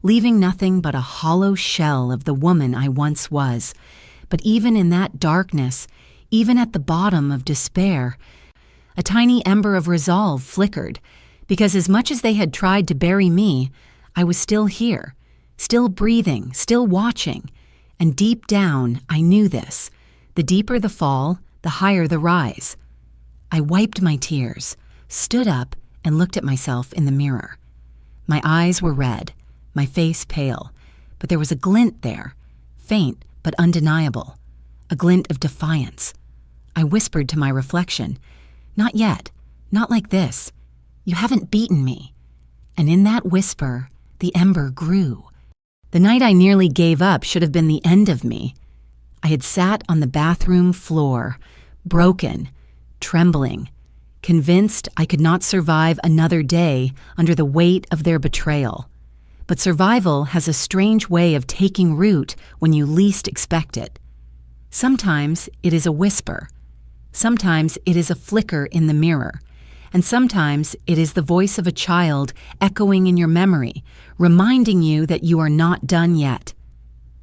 leaving nothing but a hollow shell of the woman I once was. But even in that darkness, even at the bottom of despair, a tiny ember of resolve flickered, because as much as they had tried to bury me, I was still here, still breathing, still watching. And deep down, I knew this. The deeper the fall, the higher the rise. I wiped my tears, stood up, and looked at myself in the mirror. My eyes were red, my face pale, but there was a glint there, faint but undeniable, a glint of defiance. I whispered to my reflection, "Not yet, not like this. You haven't beaten me." And in that whisper, the ember grew. The night I nearly gave up should have been the end of me. I had sat on the bathroom floor, broken, trembling, convinced I could not survive another day under the weight of their betrayal. But survival has a strange way of taking root when you least expect it. Sometimes it is a whisper. Sometimes it is a flicker in the mirror. And sometimes it is the voice of a child echoing in your memory, reminding you that you are not done yet.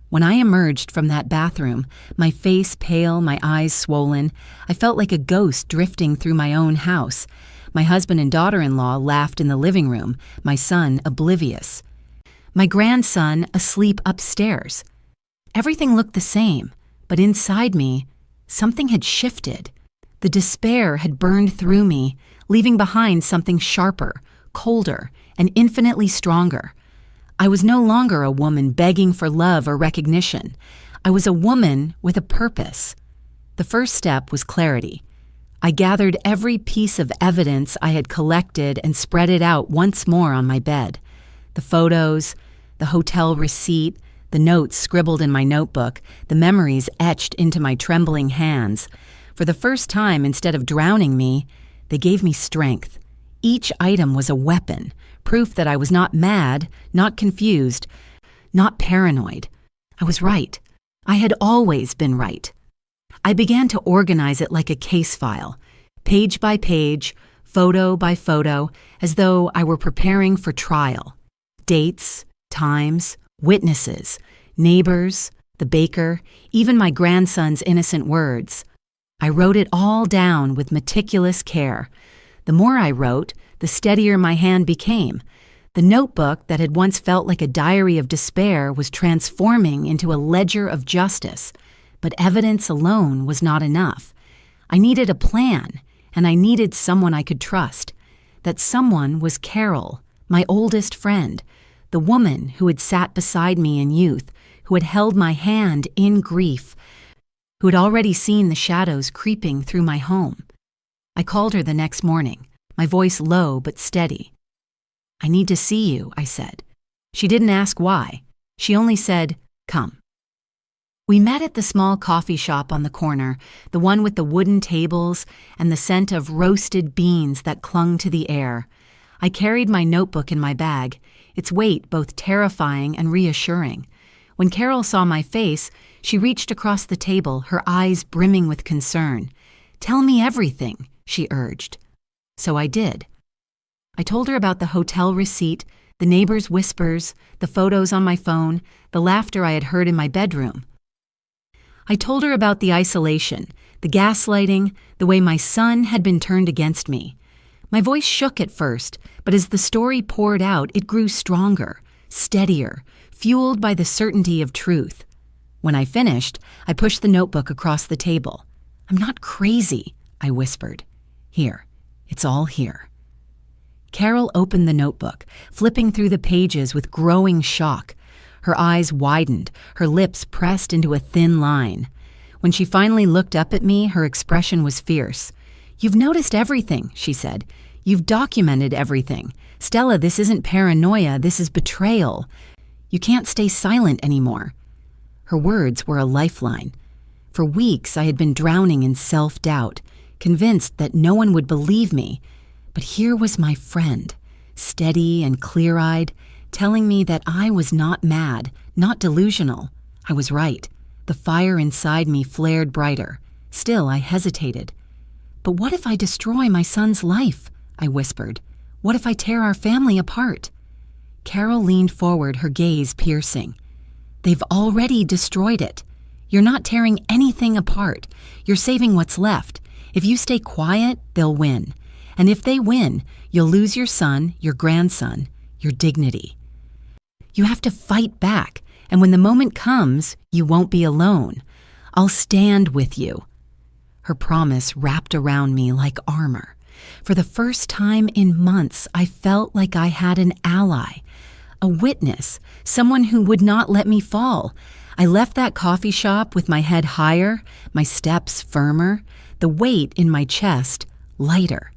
When I emerged from that bathroom, my face pale, my eyes swollen, I felt like a ghost drifting through my own house. My husband and daughter-in-law laughed in the living room, my son oblivious. My grandson asleep upstairs. Everything looked the same, but inside me, something had shifted. The despair had burned through me, leaving behind something sharper, colder, and infinitely stronger. I was no longer a woman begging for love or recognition. I was a woman with a purpose. The first step was clarity. I gathered every piece of evidence I had collected and spread it out once more on my bed. The photos, the hotel receipt, the notes scribbled in my notebook, the memories etched into my trembling hands. For the first time, instead of drowning me, they gave me strength. Each item was a weapon, proof that I was not mad, not confused, not paranoid. I was right. I had always been right. I began to organize it like a case file, page by page, photo by photo, as though I were preparing for trial. Dates, times, witnesses, neighbors, the baker, even my grandson's innocent words. I wrote it all down with meticulous care. The more I wrote, the steadier my hand became. The notebook that had once felt like a diary of despair was transforming into a ledger of justice. But evidence alone was not enough. I needed a plan, and I needed someone I could trust. That someone was Carol, my oldest friend, the woman who had sat beside me in youth, who had held my hand in grief, who had already seen the shadows creeping through my home. I called her the next morning, my voice low but steady. "I need to see you," I said. She didn't ask why. She only said, "Come." We met at the small coffee shop on the corner, the one with the wooden tables and the scent of roasted beans that clung to the air. I carried my notebook in my bag, its weight both terrifying and reassuring. When Carol saw my face, she reached across the table, her eyes brimming with concern. "Tell me everything," she urged. So I did. I told her about the hotel receipt, the neighbors' whispers, the photos on my phone, the laughter I had heard in my bedroom. I told her about the isolation, the gaslighting, the way my son had been turned against me. My voice shook at first, but as the story poured out, it grew stronger, steadier, fueled by the certainty of truth. When I finished, I pushed the notebook across the table. "I'm not crazy," I whispered. "Here, it's all here." Carol opened the notebook, flipping through the pages with growing shock. Her eyes widened, her lips pressed into a thin line. When she finally looked up at me, her expression was fierce. "You've noticed everything," she said. "You've documented everything. Stella, this isn't paranoia, this is betrayal. You can't stay silent anymore." Her words were a lifeline. For weeks I had been drowning in self-doubt, convinced that no one would believe me. But here was my friend, steady and clear-eyed, telling me that I was not mad, not delusional. I was right. The fire inside me flared brighter. Still, I hesitated. "But what if I destroy my son's life?" I whispered. "What if I tear our family apart?" Carol leaned forward, her gaze piercing. "They've already destroyed it. You're not tearing anything apart. You're saving what's left. If you stay quiet, they'll win. And if they win, you'll lose your son, your grandson, your dignity. You have to fight back, and when the moment comes, you won't be alone. I'll stand with you." Her promise wrapped around me like armor. For the first time in months, I felt like I had an ally, a witness, someone who would not let me fall. I left that coffee shop with my head higher, my steps firmer, the weight in my chest lighter.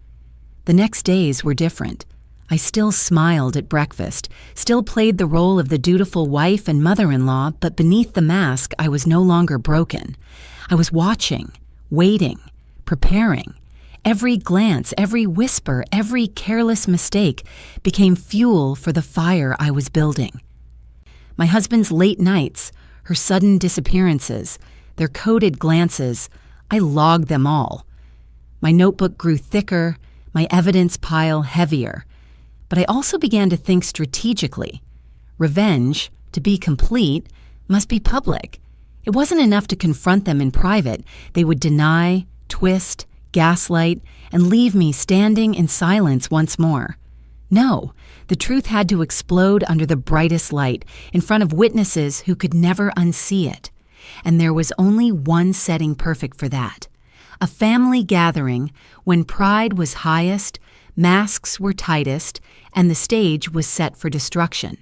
The next days were different. I still smiled at breakfast, still played the role of the dutiful wife and mother-in-law, but beneath the mask, I was no longer broken. I was watching, waiting, preparing. Every glance, every whisper, every careless mistake became fuel for the fire I was building. My husband's late nights, her sudden disappearances, their coded glances, I logged them all. My notebook grew thicker, my evidence pile heavier. But I also began to think strategically. Revenge, to be complete, must be public. It wasn't enough to confront them in private. They would deny, twist, gaslight, and leave me standing in silence once more. No, the truth had to explode under the brightest light, in front of witnesses who could never unsee it. And there was only one setting perfect for that. A family gathering when pride was highest, masks were tightest, and the stage was set for destruction.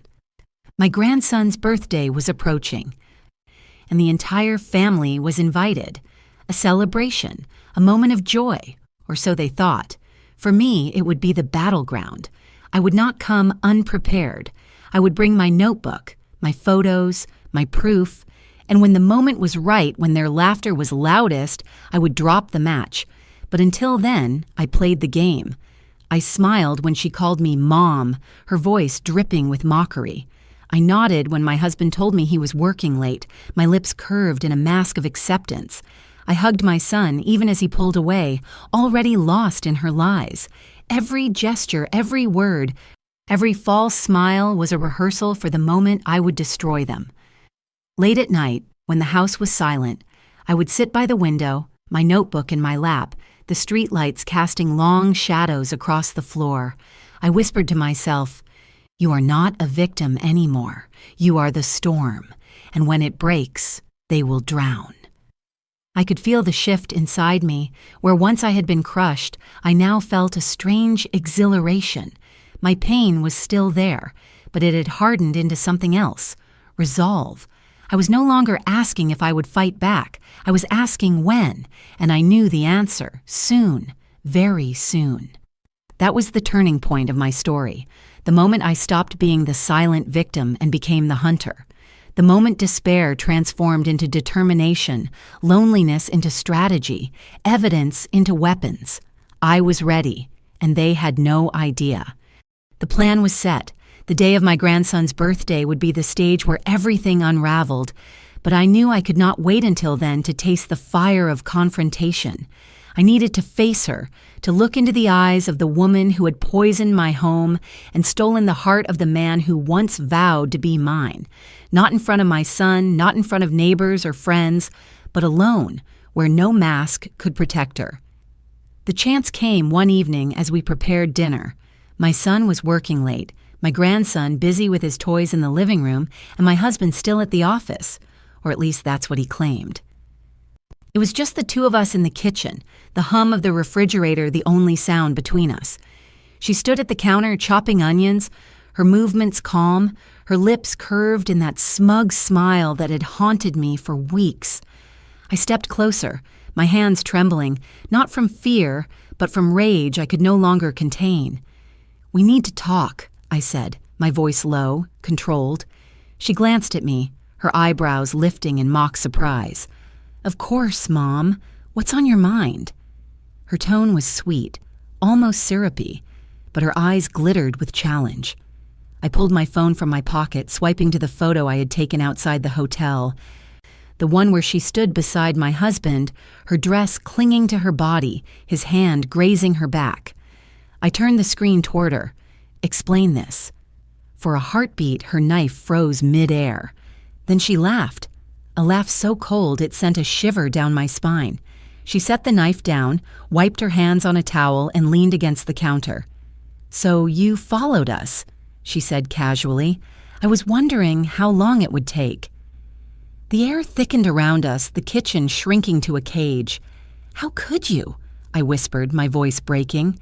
My grandson's birthday was approaching, and the entire family was invited. A celebration, a moment of joy, or so they thought. For me, it would be the battleground. I would not come unprepared. I would bring my notebook, my photos, my proof, and when the moment was right, when their laughter was loudest, I would drop the match. But until then, I played the game. I smiled when she called me Mom, her voice dripping with mockery. I nodded when my husband told me he was working late, my lips curved in a mask of acceptance. I hugged my son even as he pulled away, already lost in her lies. Every gesture, every word, every false smile was a rehearsal for the moment I would destroy them. Late at night, when the house was silent, I would sit by the window, my notebook in my lap, the streetlights casting long shadows across the floor. I whispered to myself, "You are not a victim anymore. You are the storm, and when it breaks, they will drown." I could feel the shift inside me, where once I had been crushed, I now felt a strange exhilaration. My pain was still there, but it had hardened into something else, resolve. I was no longer asking if I would fight back. I was asking when, and I knew the answer, soon, very soon. That was the turning point of my story, the moment I stopped being the silent victim and became the hunter. The moment despair transformed into determination, loneliness into strategy, evidence into weapons. I was ready, and they had no idea. The plan was set. The day of my grandson's birthday would be the stage where everything unraveled, but I knew I could not wait until then to taste the fire of confrontation. I needed to face her, to look into the eyes of the woman who had poisoned my home and stolen the heart of the man who once vowed to be mine. Not in front of my son, not in front of neighbors or friends, but alone, where no mask could protect her. The chance came one evening as we prepared dinner. My son was working late, my grandson busy with his toys in the living room, and my husband still at the office, or at least that's what he claimed. It was just the two of us in the kitchen, the hum of the refrigerator the only sound between us. She stood at the counter chopping onions, her movements calm, her lips curved in that smug smile that had haunted me for weeks. I stepped closer, my hands trembling, not from fear, but from rage I could no longer contain. "We need to talk," I said, my voice low, controlled. She glanced at me, her eyebrows lifting in mock surprise. "Of course, Mom. What's on your mind?" Her tone was sweet, almost syrupy, but her eyes glittered with challenge. I pulled my phone from my pocket, swiping to the photo I had taken outside the hotel. The one where she stood beside my husband, her dress clinging to her body, his hand grazing her back. I turned the screen toward her. "Explain this." For a heartbeat, her knife froze mid-air. Then she laughed. A laugh so cold it sent a shiver down my spine. She set the knife down, wiped her hands on a towel, and leaned against the counter. "So you followed us," she said casually. "I was wondering how long it would take." The air thickened around us, the kitchen shrinking to a cage. "How could you?" I whispered, my voice breaking.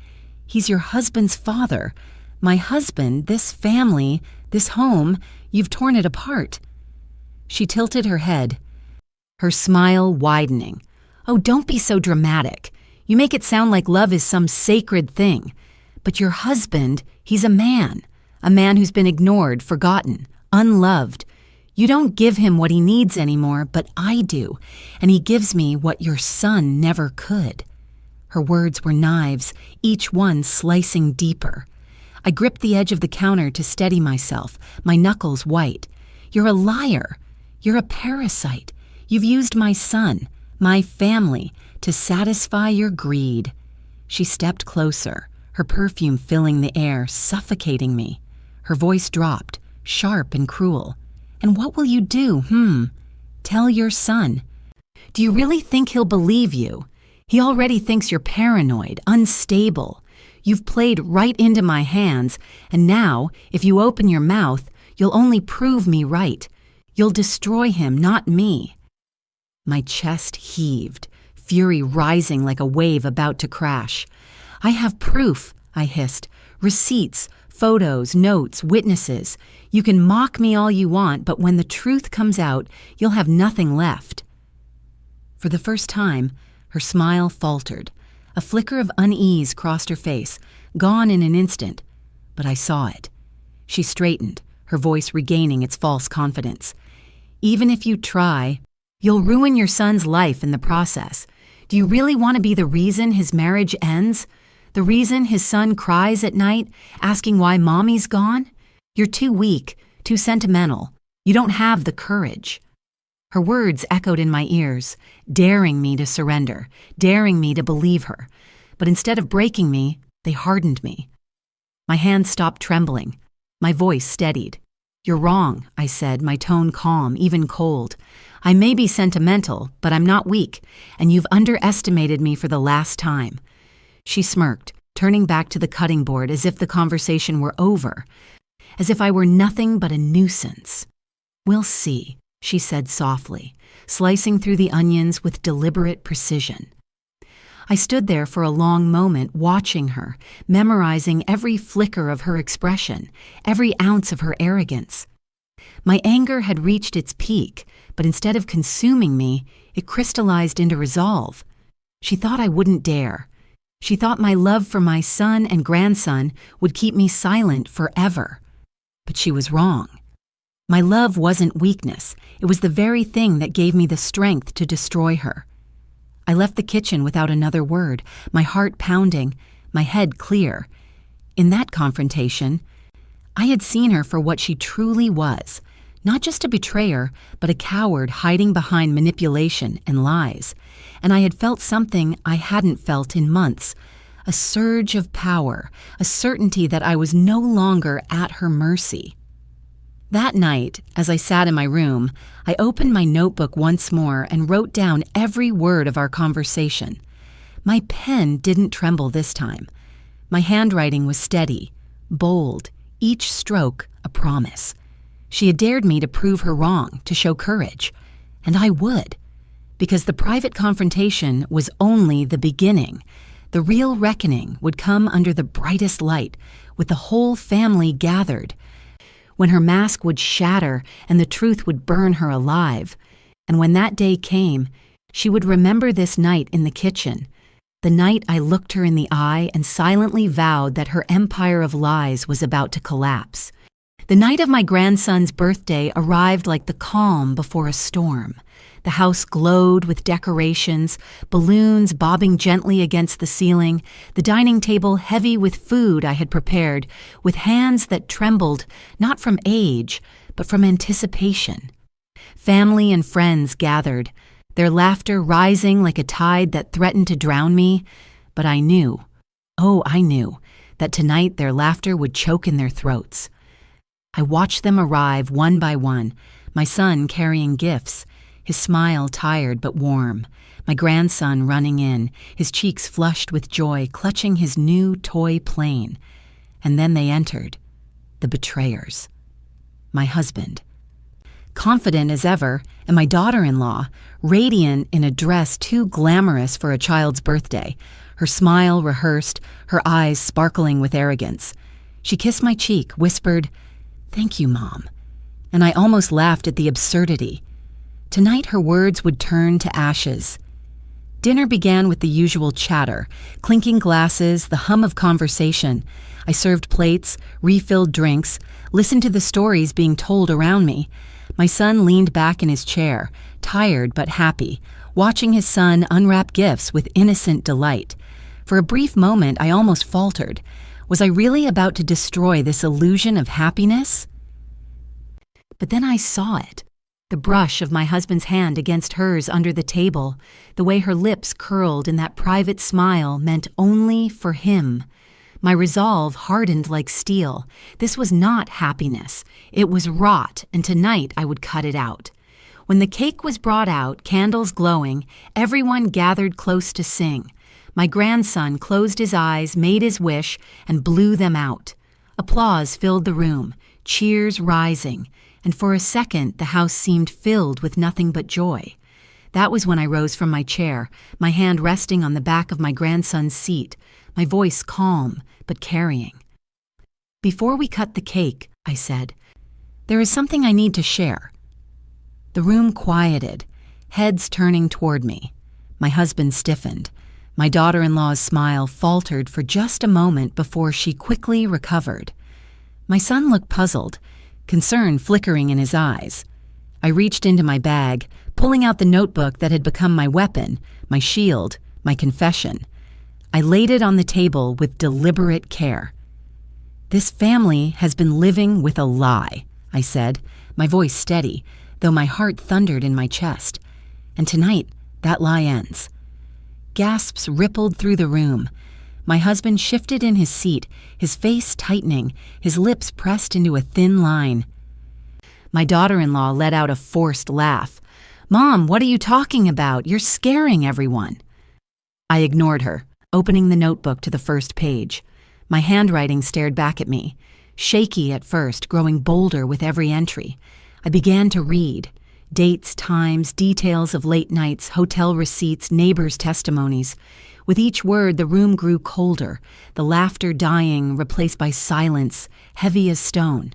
"He's your husband's father. My husband, this family, this home, you've torn it apart." She tilted her head, her smile widening. "Oh, don't be so dramatic. You make it sound like love is some sacred thing. But your husband, he's a man who's been ignored, forgotten, unloved. You don't give him what he needs anymore, but I do, and he gives me what your son never could." Her words were knives, each one slicing deeper. I gripped the edge of the counter to steady myself, my knuckles white. "You're a liar. You're a parasite. You've used my son, my family, to satisfy your greed." She stepped closer, her perfume filling the air, suffocating me. Her voice dropped, sharp and cruel. "And what will you do, Tell your son. Do you really think he'll believe you? He already thinks you're paranoid, unstable. You've played right into my hands, and now, if you open your mouth, you'll only prove me right. You'll destroy him, not me." My chest heaved, fury rising like a wave about to crash. "I have proof," I hissed. "Receipts, photos, notes, witnesses. You can mock me all you want, but when the truth comes out, you'll have nothing left." For the first time, her smile faltered. A flicker of unease crossed her face, gone in an instant, but I saw it. She straightened, her voice regaining its false confidence. "Even if you try, you'll ruin your son's life in the process. Do you really want to be the reason his marriage ends? The reason his son cries at night, asking why mommy's gone? You're too weak, too sentimental. You don't have the courage." Her words echoed in my ears, daring me to surrender, daring me to believe her. But instead of breaking me, they hardened me. My hands stopped trembling. My voice steadied. "You're wrong," I said, my tone calm, even cold. "I may be sentimental, but I'm not weak, and you've underestimated me for the last time." She smirked, turning back to the cutting board as if the conversation were over, as if I were nothing but a nuisance. "We'll see," she said softly, slicing through the onions with deliberate precision. I stood there for a long moment, watching her, memorizing every flicker of her expression, every ounce of her arrogance. My anger had reached its peak, but instead of consuming me, it crystallized into resolve. She thought I wouldn't dare. She thought my love for my son and grandson would keep me silent forever. But she was wrong. My love wasn't weakness. It was the very thing that gave me the strength to destroy her. I left the kitchen without another word, my heart pounding, my head clear. In that confrontation, I had seen her for what she truly was, not just a betrayer, but a coward hiding behind manipulation and lies. And I had felt something I hadn't felt in months, a surge of power, a certainty that I was no longer at her mercy. That night, as I sat in my room, I opened my notebook once more and wrote down every word of our conversation. My pen didn't tremble this time. My handwriting was steady, bold, each stroke a promise. She had dared me to prove her wrong, to show courage. And I would. Because the private confrontation was only the beginning. The real reckoning would come under the brightest light, with the whole family gathered, when her mask would shatter and the truth would burn her alive. And when that day came, she would remember this night in the kitchen, the night I looked her in the eye and silently vowed that her empire of lies was about to collapse. The night of my grandson's birthday arrived like the calm before a storm. The house glowed with decorations, balloons bobbing gently against the ceiling, the dining table heavy with food I had prepared, with hands that trembled not from age, but from anticipation. Family and friends gathered, their laughter rising like a tide that threatened to drown me. But I knew, oh, I knew, that tonight their laughter would choke in their throats. I watched them arrive one by one, my son carrying gifts, his smile tired but warm, my grandson running in, his cheeks flushed with joy, clutching his new toy plane. And then they entered, the betrayers. My husband, confident as ever, and my daughter-in-law, radiant in a dress too glamorous for a child's birthday, her smile rehearsed, her eyes sparkling with arrogance. She kissed my cheek, whispered, "Thank you, Mom." And I almost laughed at the absurdity. Tonight her words would turn to ashes. Dinner began with the usual chatter, clinking glasses, the hum of conversation. I served plates, refilled drinks, listened to the stories being told around me. My son leaned back in his chair, tired but happy, watching his son unwrap gifts with innocent delight. For a brief moment, I almost faltered. Was I really about to destroy this illusion of happiness? But then I saw it. The brush of my husband's hand against hers under the table, the way her lips curled in that private smile meant only for him. My resolve hardened like steel. This was not happiness. It was rot, and tonight I would cut it out. When the cake was brought out, candles glowing, everyone gathered close to sing. My grandson closed his eyes, made his wish, and blew them out. Applause filled the room, cheers rising, and for a second the house seemed filled with nothing but joy. That was when I rose from my chair, my hand resting on the back of my grandson's seat, my voice calm but carrying. "Before we cut the cake," I said, "there is something I need to share." The room quieted, heads turning toward me. My husband stiffened. My daughter-in-law's smile faltered for just a moment before she quickly recovered. My son looked puzzled, concern flickering in his eyes. I reached into my bag, pulling out the notebook that had become my weapon, my shield, my confession. I laid it on the table with deliberate care. "This family has been living with a lie," I said, my voice steady, though my heart thundered in my chest. "And tonight, that lie ends." Gasps rippled through the room. My husband shifted in his seat, his face tightening, his lips pressed into a thin line. My daughter-in-law let out a forced laugh. "Mom, what are you talking about? You're scaring everyone." I ignored her, opening the notebook to the first page. My handwriting stared back at me, shaky at first, growing bolder with every entry. I began to read. Dates, times, details of late nights, hotel receipts, neighbors' testimonies. With each word, the room grew colder, the laughter dying, replaced by silence, heavy as stone.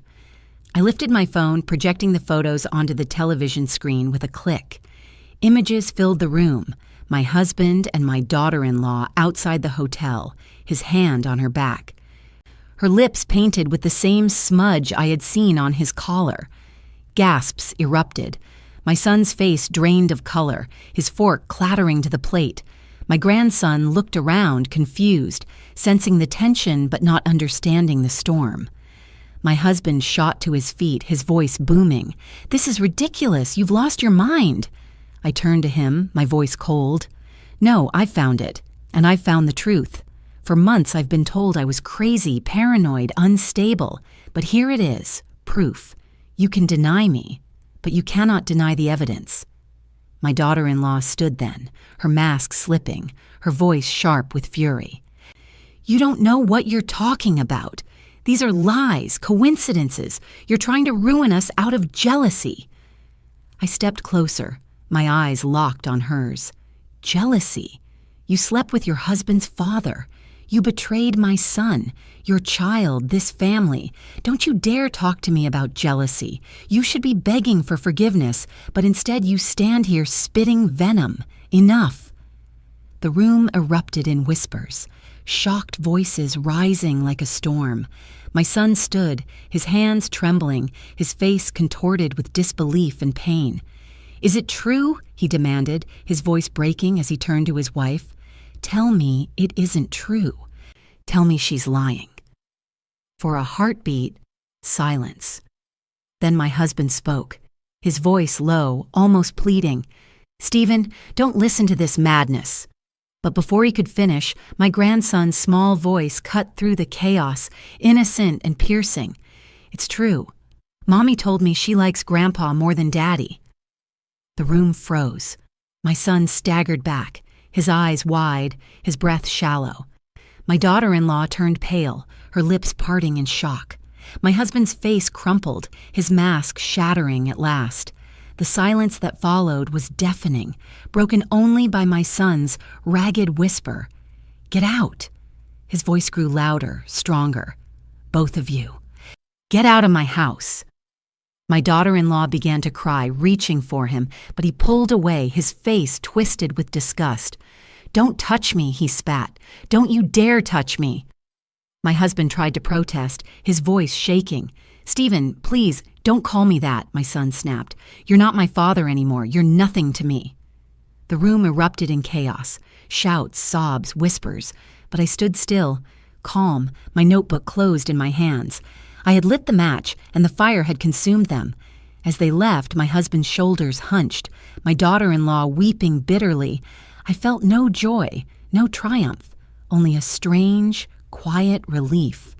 I lifted my phone, projecting the photos onto the television screen with a click. Images filled the room, my husband and my daughter-in-law outside the hotel, his hand on her back. Her lips painted with the same smudge I had seen on his collar. Gasps erupted. My son's face drained of color, his fork clattering to the plate. My grandson looked around, confused, sensing the tension but not understanding the storm. My husband shot to his feet, his voice booming. "This is ridiculous. You've lost your mind." I turned to him, my voice cold. "No, I found it, and I've found the truth. For months I've been told I was crazy, paranoid, unstable, but here it is, proof. You can deny me, but you cannot deny the evidence." My daughter-in-law stood then, her mask slipping, her voice sharp with fury. "You don't know what you're talking about. These are lies, coincidences. You're trying to ruin us out of jealousy." I stepped closer, my eyes locked on hers. "Jealousy? You slept with your husband's father. You betrayed my son, your child, this family. Don't you dare talk to me about jealousy. You should be begging for forgiveness, but instead you stand here spitting venom. Enough." The room erupted in whispers, shocked voices rising like a storm. My son stood, his hands trembling, his face contorted with disbelief and pain. "Is it true?" he demanded, his voice breaking as he turned to his wife. "Tell me it isn't true. Tell me she's lying." For a heartbeat, silence. Then my husband spoke, his voice low, almost pleading. "Stephen, don't listen to this madness." But before he could finish, my grandson's small voice cut through the chaos, innocent and piercing. "It's true. Mommy told me she likes Grandpa more than Daddy." The room froze. My son staggered back, his eyes wide, his breath shallow. My daughter-in-law turned pale, her lips parting in shock. My husband's face crumpled, his mask shattering at last. The silence that followed was deafening, broken only by my son's ragged whisper. "Get out!" His voice grew louder, stronger. "Both of you. Get out of my house." My daughter-in-law began to cry, reaching for him, but he pulled away, his face twisted with disgust. "Don't touch me," he spat. "Don't you dare touch me." My husband tried to protest, his voice shaking. "Stephen, please, don't call me that," my son snapped. "You're not my father anymore. You're nothing to me." The room erupted in chaos, shouts, sobs, whispers, but I stood still, calm, my notebook closed in my hands. I had lit the match, and the fire had consumed them. As they left, my husband's shoulders hunched, my daughter-in-law weeping bitterly. I felt no joy, no triumph, only a strange, quiet relief.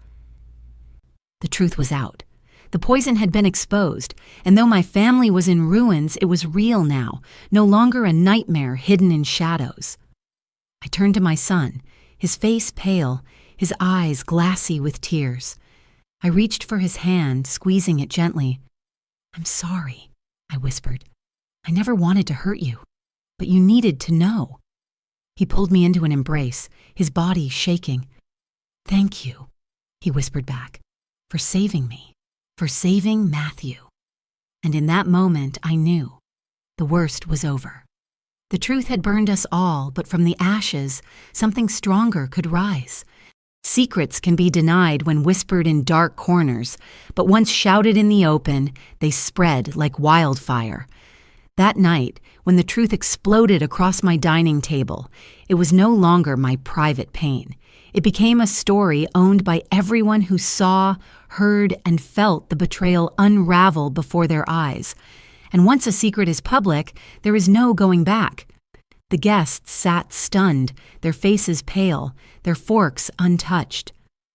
The truth was out. The poison had been exposed, and though my family was in ruins, it was real now, no longer a nightmare hidden in shadows. I turned to my son, his face pale, his eyes glassy with tears. I reached for his hand, squeezing it gently. "I'm sorry," I whispered. "I never wanted to hurt you, but you needed to know." He pulled me into an embrace, his body shaking. "Thank you," he whispered back. for saving me, for saving Matthew. And in that moment, I knew the worst was over. The truth had burned us all, but from the ashes, something stronger could rise. Secrets can be denied when whispered in dark corners, but once shouted in the open, they spread like wildfire. That night, when the truth exploded across my dining table, it was no longer my private pain. It became a story owned by everyone who saw, heard, and felt the betrayal unravel before their eyes. And once a secret is public, there is no going back. The guests sat stunned, their faces pale, their forks untouched.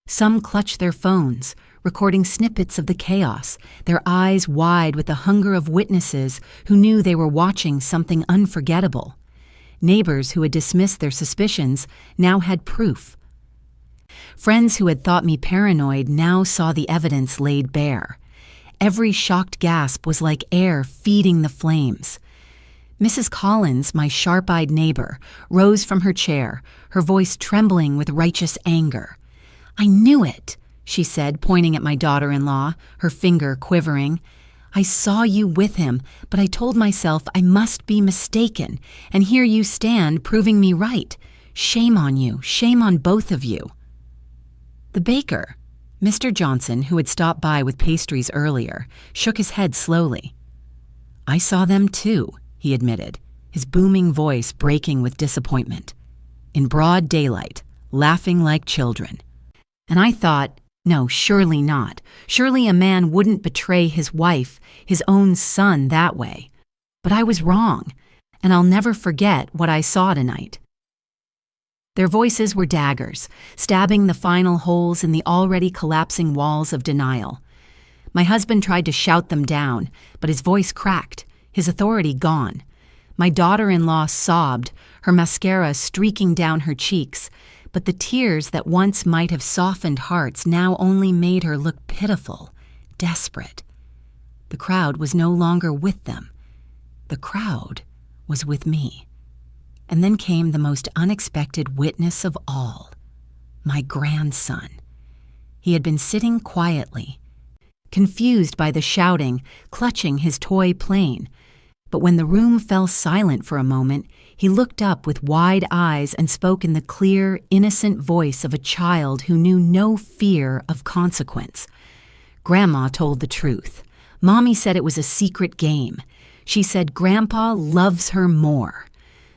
Some clutched their phones, recording snippets of the chaos, their eyes wide with the hunger of witnesses who knew they were watching something unforgettable. Neighbors who had dismissed their suspicions now had proof. Friends who had thought me paranoid now saw the evidence laid bare. Every shocked gasp was like air feeding the flames. Mrs. Collins, my sharp-eyed neighbor, rose from her chair, her voice trembling with righteous anger. "I knew it," she said, pointing at my daughter-in-law, her finger quivering. "I saw you with him, but I told myself I must be mistaken, and here you stand proving me right. Shame on you, shame on both of you." The baker, Mr. Johnson, who had stopped by with pastries earlier, shook his head slowly. "I saw them too," he admitted, his booming voice breaking with disappointment. "In broad daylight, laughing like children." And I thought, no, surely not. Surely a man wouldn't betray his wife, his own son, that way. But I was wrong, and I'll never forget what I saw tonight. Their voices were daggers, stabbing the final holes in the already collapsing walls of denial. My husband tried to shout them down, but his voice cracked, his authority gone. My daughter-in-law sobbed, her mascara streaking down her cheeks, but the tears that once might have softened hearts now only made her look pitiful, desperate. The crowd was no longer with them. The crowd was with me. And then came the most unexpected witness of all, my grandson. He had been sitting quietly, confused by the shouting, clutching his toy plane. But when the room fell silent for a moment, he looked up with wide eyes and spoke in the clear, innocent voice of a child who knew no fear of consequence. Grandma told the truth. Mommy said it was a secret game. She said Grandpa loves her more.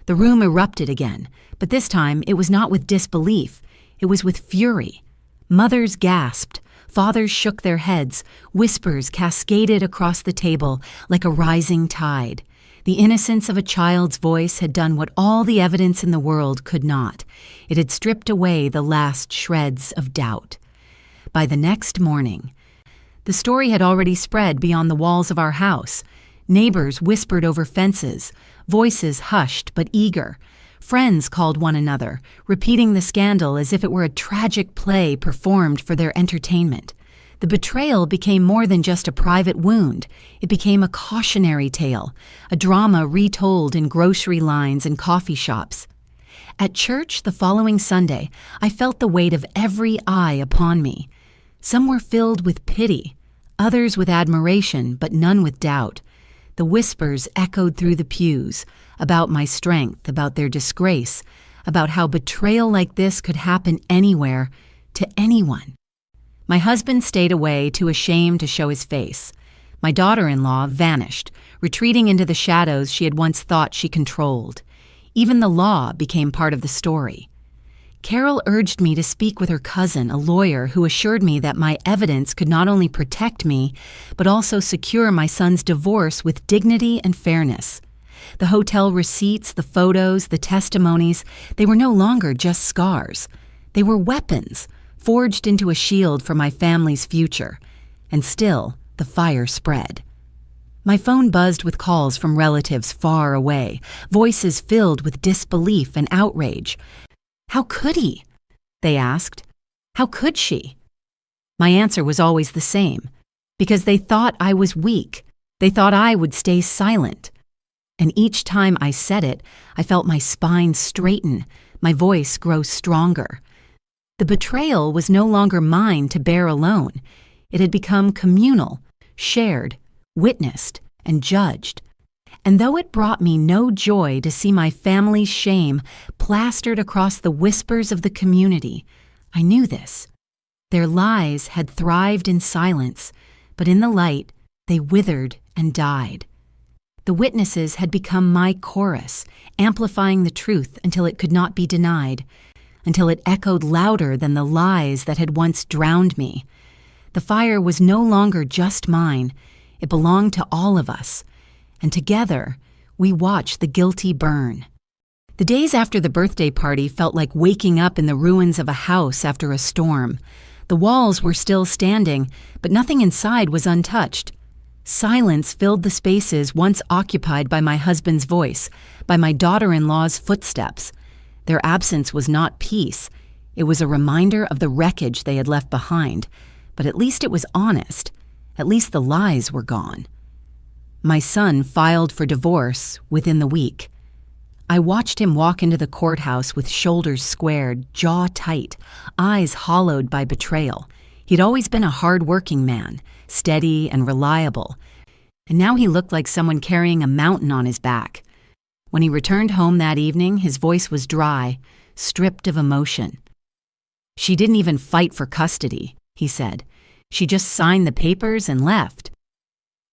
The room erupted again, but this time it was not with disbelief. It was with fury. Mothers gasped. Fathers shook their heads. Whispers cascaded across the table like a rising tide. The innocence of a child's voice had done what all the evidence in the world could not. It had stripped away the last shreds of doubt. By the next morning, the story had already spread beyond the walls of our house. Neighbors whispered over fences, voices hushed but eager. Friends called one another, repeating the scandal as if it were a tragic play performed for their entertainment. The betrayal became more than just a private wound. It became a cautionary tale, a drama retold in grocery lines and coffee shops. At church the following Sunday, I felt the weight of every eye upon me. Some were filled with pity, others with admiration, but none with doubt. The whispers echoed through the pews about my strength, about their disgrace, about how betrayal like this could happen anywhere, to anyone. My husband stayed away, too ashamed to show his face. My daughter-in-law vanished, retreating into the shadows she had once thought she controlled. Even the law became part of the story. Carol urged me to speak with her cousin, a lawyer who assured me that my evidence could not only protect me, but also secure my son's divorce with dignity and fairness. The hotel receipts, the photos, the testimonies, they were no longer just scars. They were weapons, forged into a shield for my family's future. And still, the fire spread. My phone buzzed with calls from relatives far away, voices filled with disbelief and outrage. "How could he?" they asked. "How could she?" My answer was always the same, because they thought I was weak. They thought I would stay silent. And each time I said it, I felt my spine straighten, my voice grow stronger. The betrayal was no longer mine to bear alone. It had become communal, shared, witnessed, and judged. And though it brought me no joy to see my family's shame plastered across the whispers of the community, I knew this. Their lies had thrived in silence, but in the light, they withered and died. The witnesses had become my chorus, amplifying the truth until it could not be denied, until it echoed louder than the lies that had once drowned me. The fire was no longer just mine. It belonged to all of us, and together we watched the guilty burn. The days after the birthday party felt like waking up in the ruins of a house after a storm. The walls were still standing, but nothing inside was untouched. Silence filled the spaces once occupied by my husband's voice, by my daughter-in-law's footsteps. Their absence was not peace. It was a reminder of the wreckage they had left behind, but at least it was honest. At least the lies were gone. My son filed for divorce within the week. I watched him walk into the courthouse with shoulders squared, jaw tight, eyes hollowed by betrayal. He'd always been a hard-working man, steady and reliable, and now he looked like someone carrying a mountain on his back. When he returned home that evening, his voice was dry, stripped of emotion. "She didn't even fight for custody," he said. "She just signed the papers and left."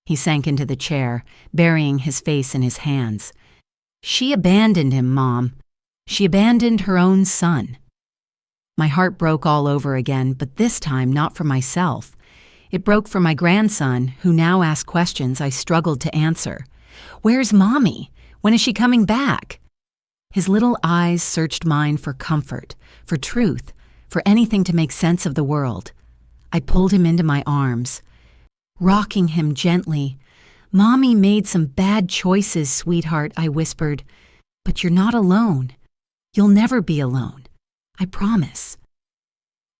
He sank into the chair, burying his face in his hands. "She abandoned him, Mom. She abandoned her own son." My heart broke all over again, but this time not for myself. It broke for my grandson, who now asked questions I struggled to answer. "Where's Mommy? When is she coming back?" His little eyes searched mine for comfort, for truth, for anything to make sense of the world. I pulled him into my arms, rocking him gently. "Mommy made some bad choices, sweetheart," I whispered. "But you're not alone. You'll never be alone. I promise."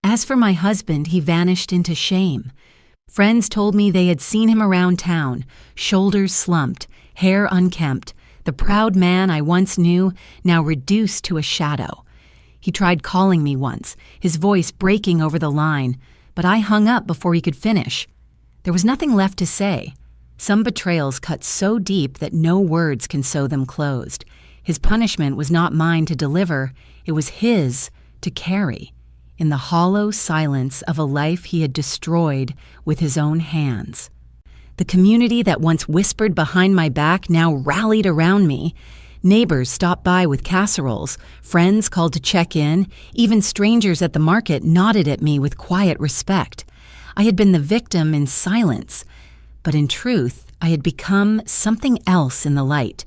As for my husband, he vanished into shame. Friends told me they had seen him around town, shoulders slumped, hair unkempt, the proud man I once knew, now reduced to a shadow. He tried calling me once, his voice breaking over the line, but I hung up before he could finish. There was nothing left to say. Some betrayals cut so deep that no words can sew them closed. His punishment was not mine to deliver, it was his to carry, in the hollow silence of a life he had destroyed with his own hands. The community that once whispered behind my back now rallied around me. Neighbors stopped by with casseroles, friends called to check in, even strangers at the market nodded at me with quiet respect. I had been the victim in silence, but in truth, I had become something else in the light.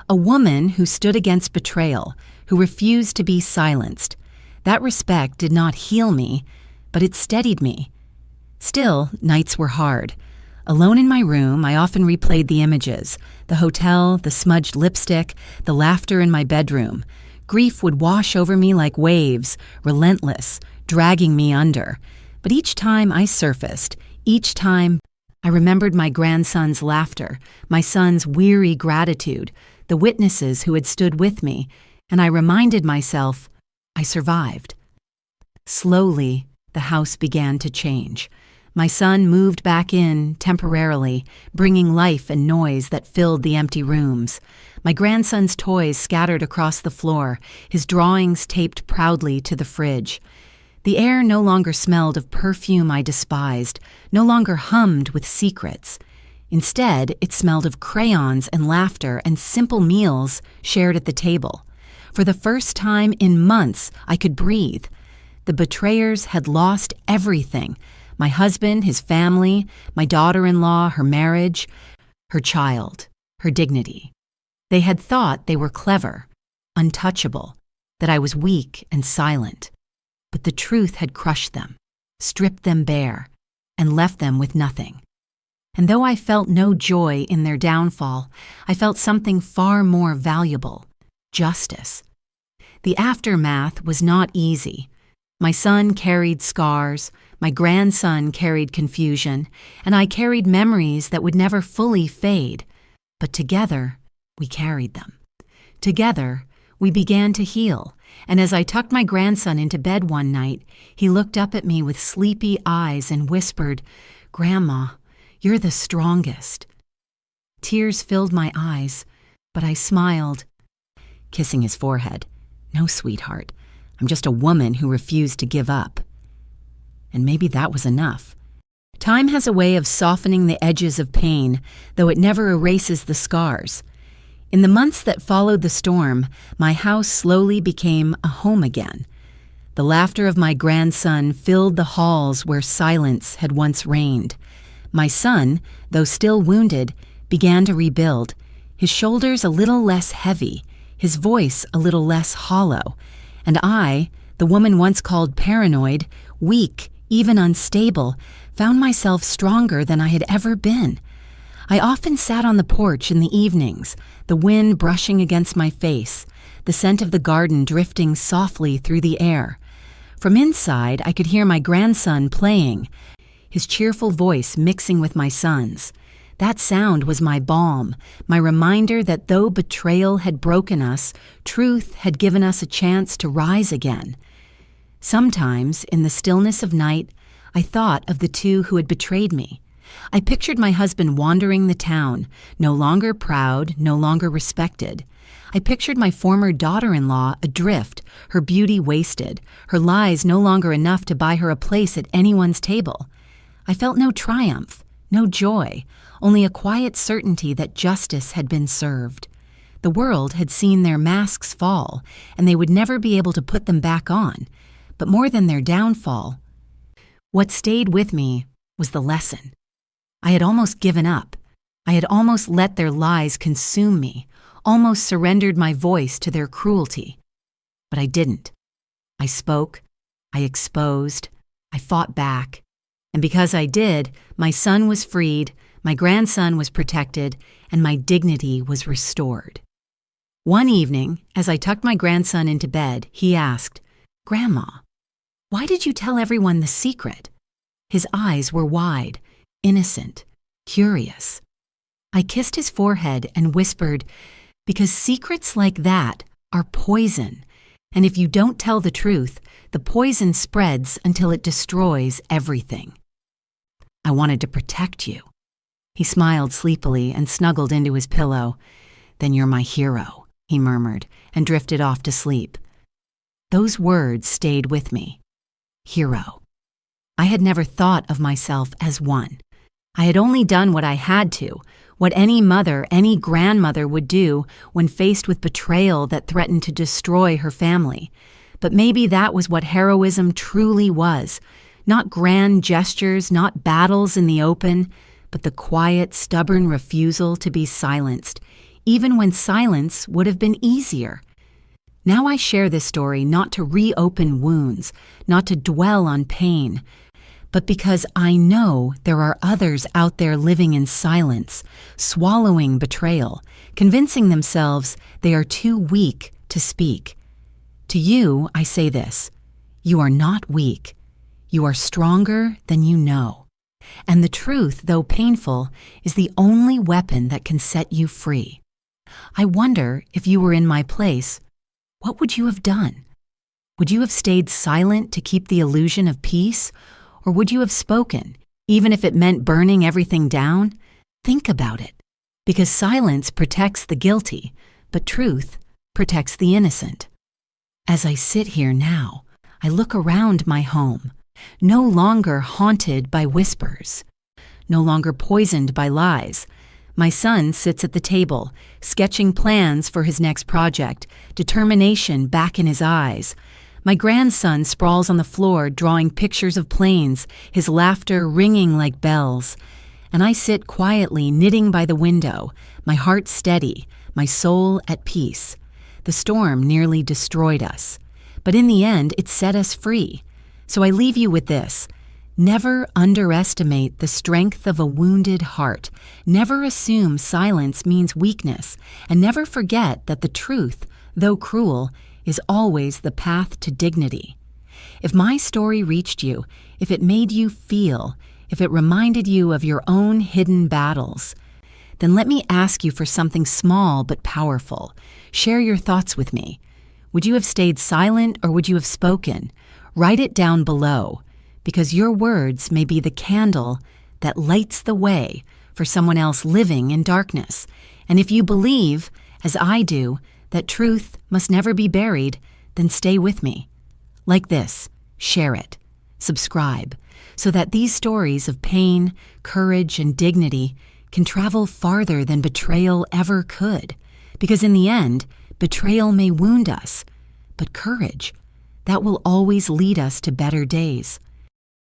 A woman who stood against betrayal, who refused to be silenced. That respect did not heal me, but it steadied me. Still, nights were hard. Alone in my room, I often replayed the images, the hotel, the smudged lipstick, the laughter in my bedroom. Grief would wash over me like waves, relentless, dragging me under. But each time I surfaced, each time I remembered my grandson's laughter, my son's weary gratitude, the witnesses who had stood with me, and I reminded myself, I survived. Slowly, the house began to change. My son moved back in temporarily, bringing life and noise that filled the empty rooms. My grandson's toys scattered across the floor, his drawings taped proudly to the fridge. The air no longer smelled of perfume I despised, no longer hummed with secrets. Instead, it smelled of crayons and laughter and simple meals shared at the table. For the first time in months, I could breathe. The betrayers had lost everything. My husband, his family, my daughter-in-law, her marriage, her child, her dignity. They had thought they were clever, untouchable, that I was weak and silent. But the truth had crushed them, stripped them bare, and left them with nothing. And though I felt no joy in their downfall, I felt something far more valuable: justice. The aftermath was not easy. My son carried scars, my grandson carried confusion, and I carried memories that would never fully fade. But together, we carried them. Together, we began to heal, And as I tucked my grandson into bed one night, he looked up at me with sleepy eyes and whispered, "Grandma, you're the strongest." Tears filled my eyes, but I smiled, kissing his forehead. "No, sweetheart, I'm just a woman who refused to give up." And maybe that was enough. Time has a way of softening the edges of pain, though it never erases the scars. In the months that followed the storm, my house slowly became a home again. The laughter of my grandson filled the halls where silence had once reigned. My son, though still wounded, began to rebuild, his shoulders a little less heavy, his voice a little less hollow, and I, the woman once called paranoid, weak, even unstable, found myself stronger than I had ever been. I often sat on the porch in the evenings, the wind brushing against my face, the scent of the garden drifting softly through the air. From inside, I could hear my grandson playing, his cheerful voice mixing with my son's. That sound was my balm, my reminder that though betrayal had broken us, truth had given us a chance to rise again. Sometimes, in the stillness of night, I thought of the two who had betrayed me. I pictured my husband wandering the town, no longer proud, no longer respected. I pictured my former daughter-in-law adrift, her beauty wasted, her lies no longer enough to buy her a place at anyone's table. I felt no triumph, no joy, only a quiet certainty that justice had been served. The world had seen their masks fall, and they would never be able to put them back on. But more than their downfall, what stayed with me was the lesson. I had almost given up. I had almost let their lies consume me, almost surrendered my voice to their cruelty. But I didn't. I spoke, I exposed, I fought back. And because I did, my son was freed, my grandson was protected, and my dignity was restored. One evening, as I tucked my grandson into bed, he asked, "Grandma, why did you tell everyone the secret?" His eyes were wide, innocent, curious. I kissed his forehead and whispered, "Because secrets like that are poison, and if you don't tell the truth, the poison spreads until it destroys everything." "I wanted to protect you." He smiled sleepily and snuggled into his pillow. "Then you're my hero," he murmured, and drifted off to sleep. Those words stayed with me. Hero. I had never thought of myself as one. I had only done what I had to, what any mother, any grandmother would do when faced with betrayal that threatened to destroy her family. But maybe that was what heroism truly was. Not grand gestures, not battles in the open, but the quiet, stubborn refusal to be silenced, even when silence would have been easier. Now I share this story not to reopen wounds, not to dwell on pain, but because I know there are others out there living in silence, swallowing betrayal, convincing themselves they are too weak to speak. To you, I say this: you are not weak. You are stronger than you know. And the truth, though painful, is the only weapon that can set you free. I wonder if you were in my place, what would you have done? Would you have stayed silent to keep the illusion of peace? Or would you have spoken, even if it meant burning everything down? Think about it. Because silence protects the guilty, but truth protects the innocent. As I sit here now, I look around my home, no longer haunted by whispers, no longer poisoned by lies. My son sits at the table, sketching plans for his next project, determination back in his eyes. My grandson sprawls on the floor, drawing pictures of planes, his laughter ringing like bells. And I sit quietly knitting by the window, my heart steady, my soul at peace. The storm nearly destroyed us, but in the end it set us free. So I leave you with this: never underestimate the strength of a wounded heart, never assume silence means weakness, and never forget that the truth, though cruel, is always the path to dignity. If my story reached you, if it made you feel, if it reminded you of your own hidden battles, then let me ask you for something small but powerful. Share your thoughts with me. Would you have stayed silent or would you have spoken? Write it down below, because your words may be the candle that lights the way for someone else living in darkness. And if you believe, as I do, that truth must never be buried, then stay with me. Like this, share it, subscribe, so that these stories of pain, courage, and dignity can travel farther than betrayal ever could. Because in the end, betrayal may wound us, but courage, that will always lead us to better days.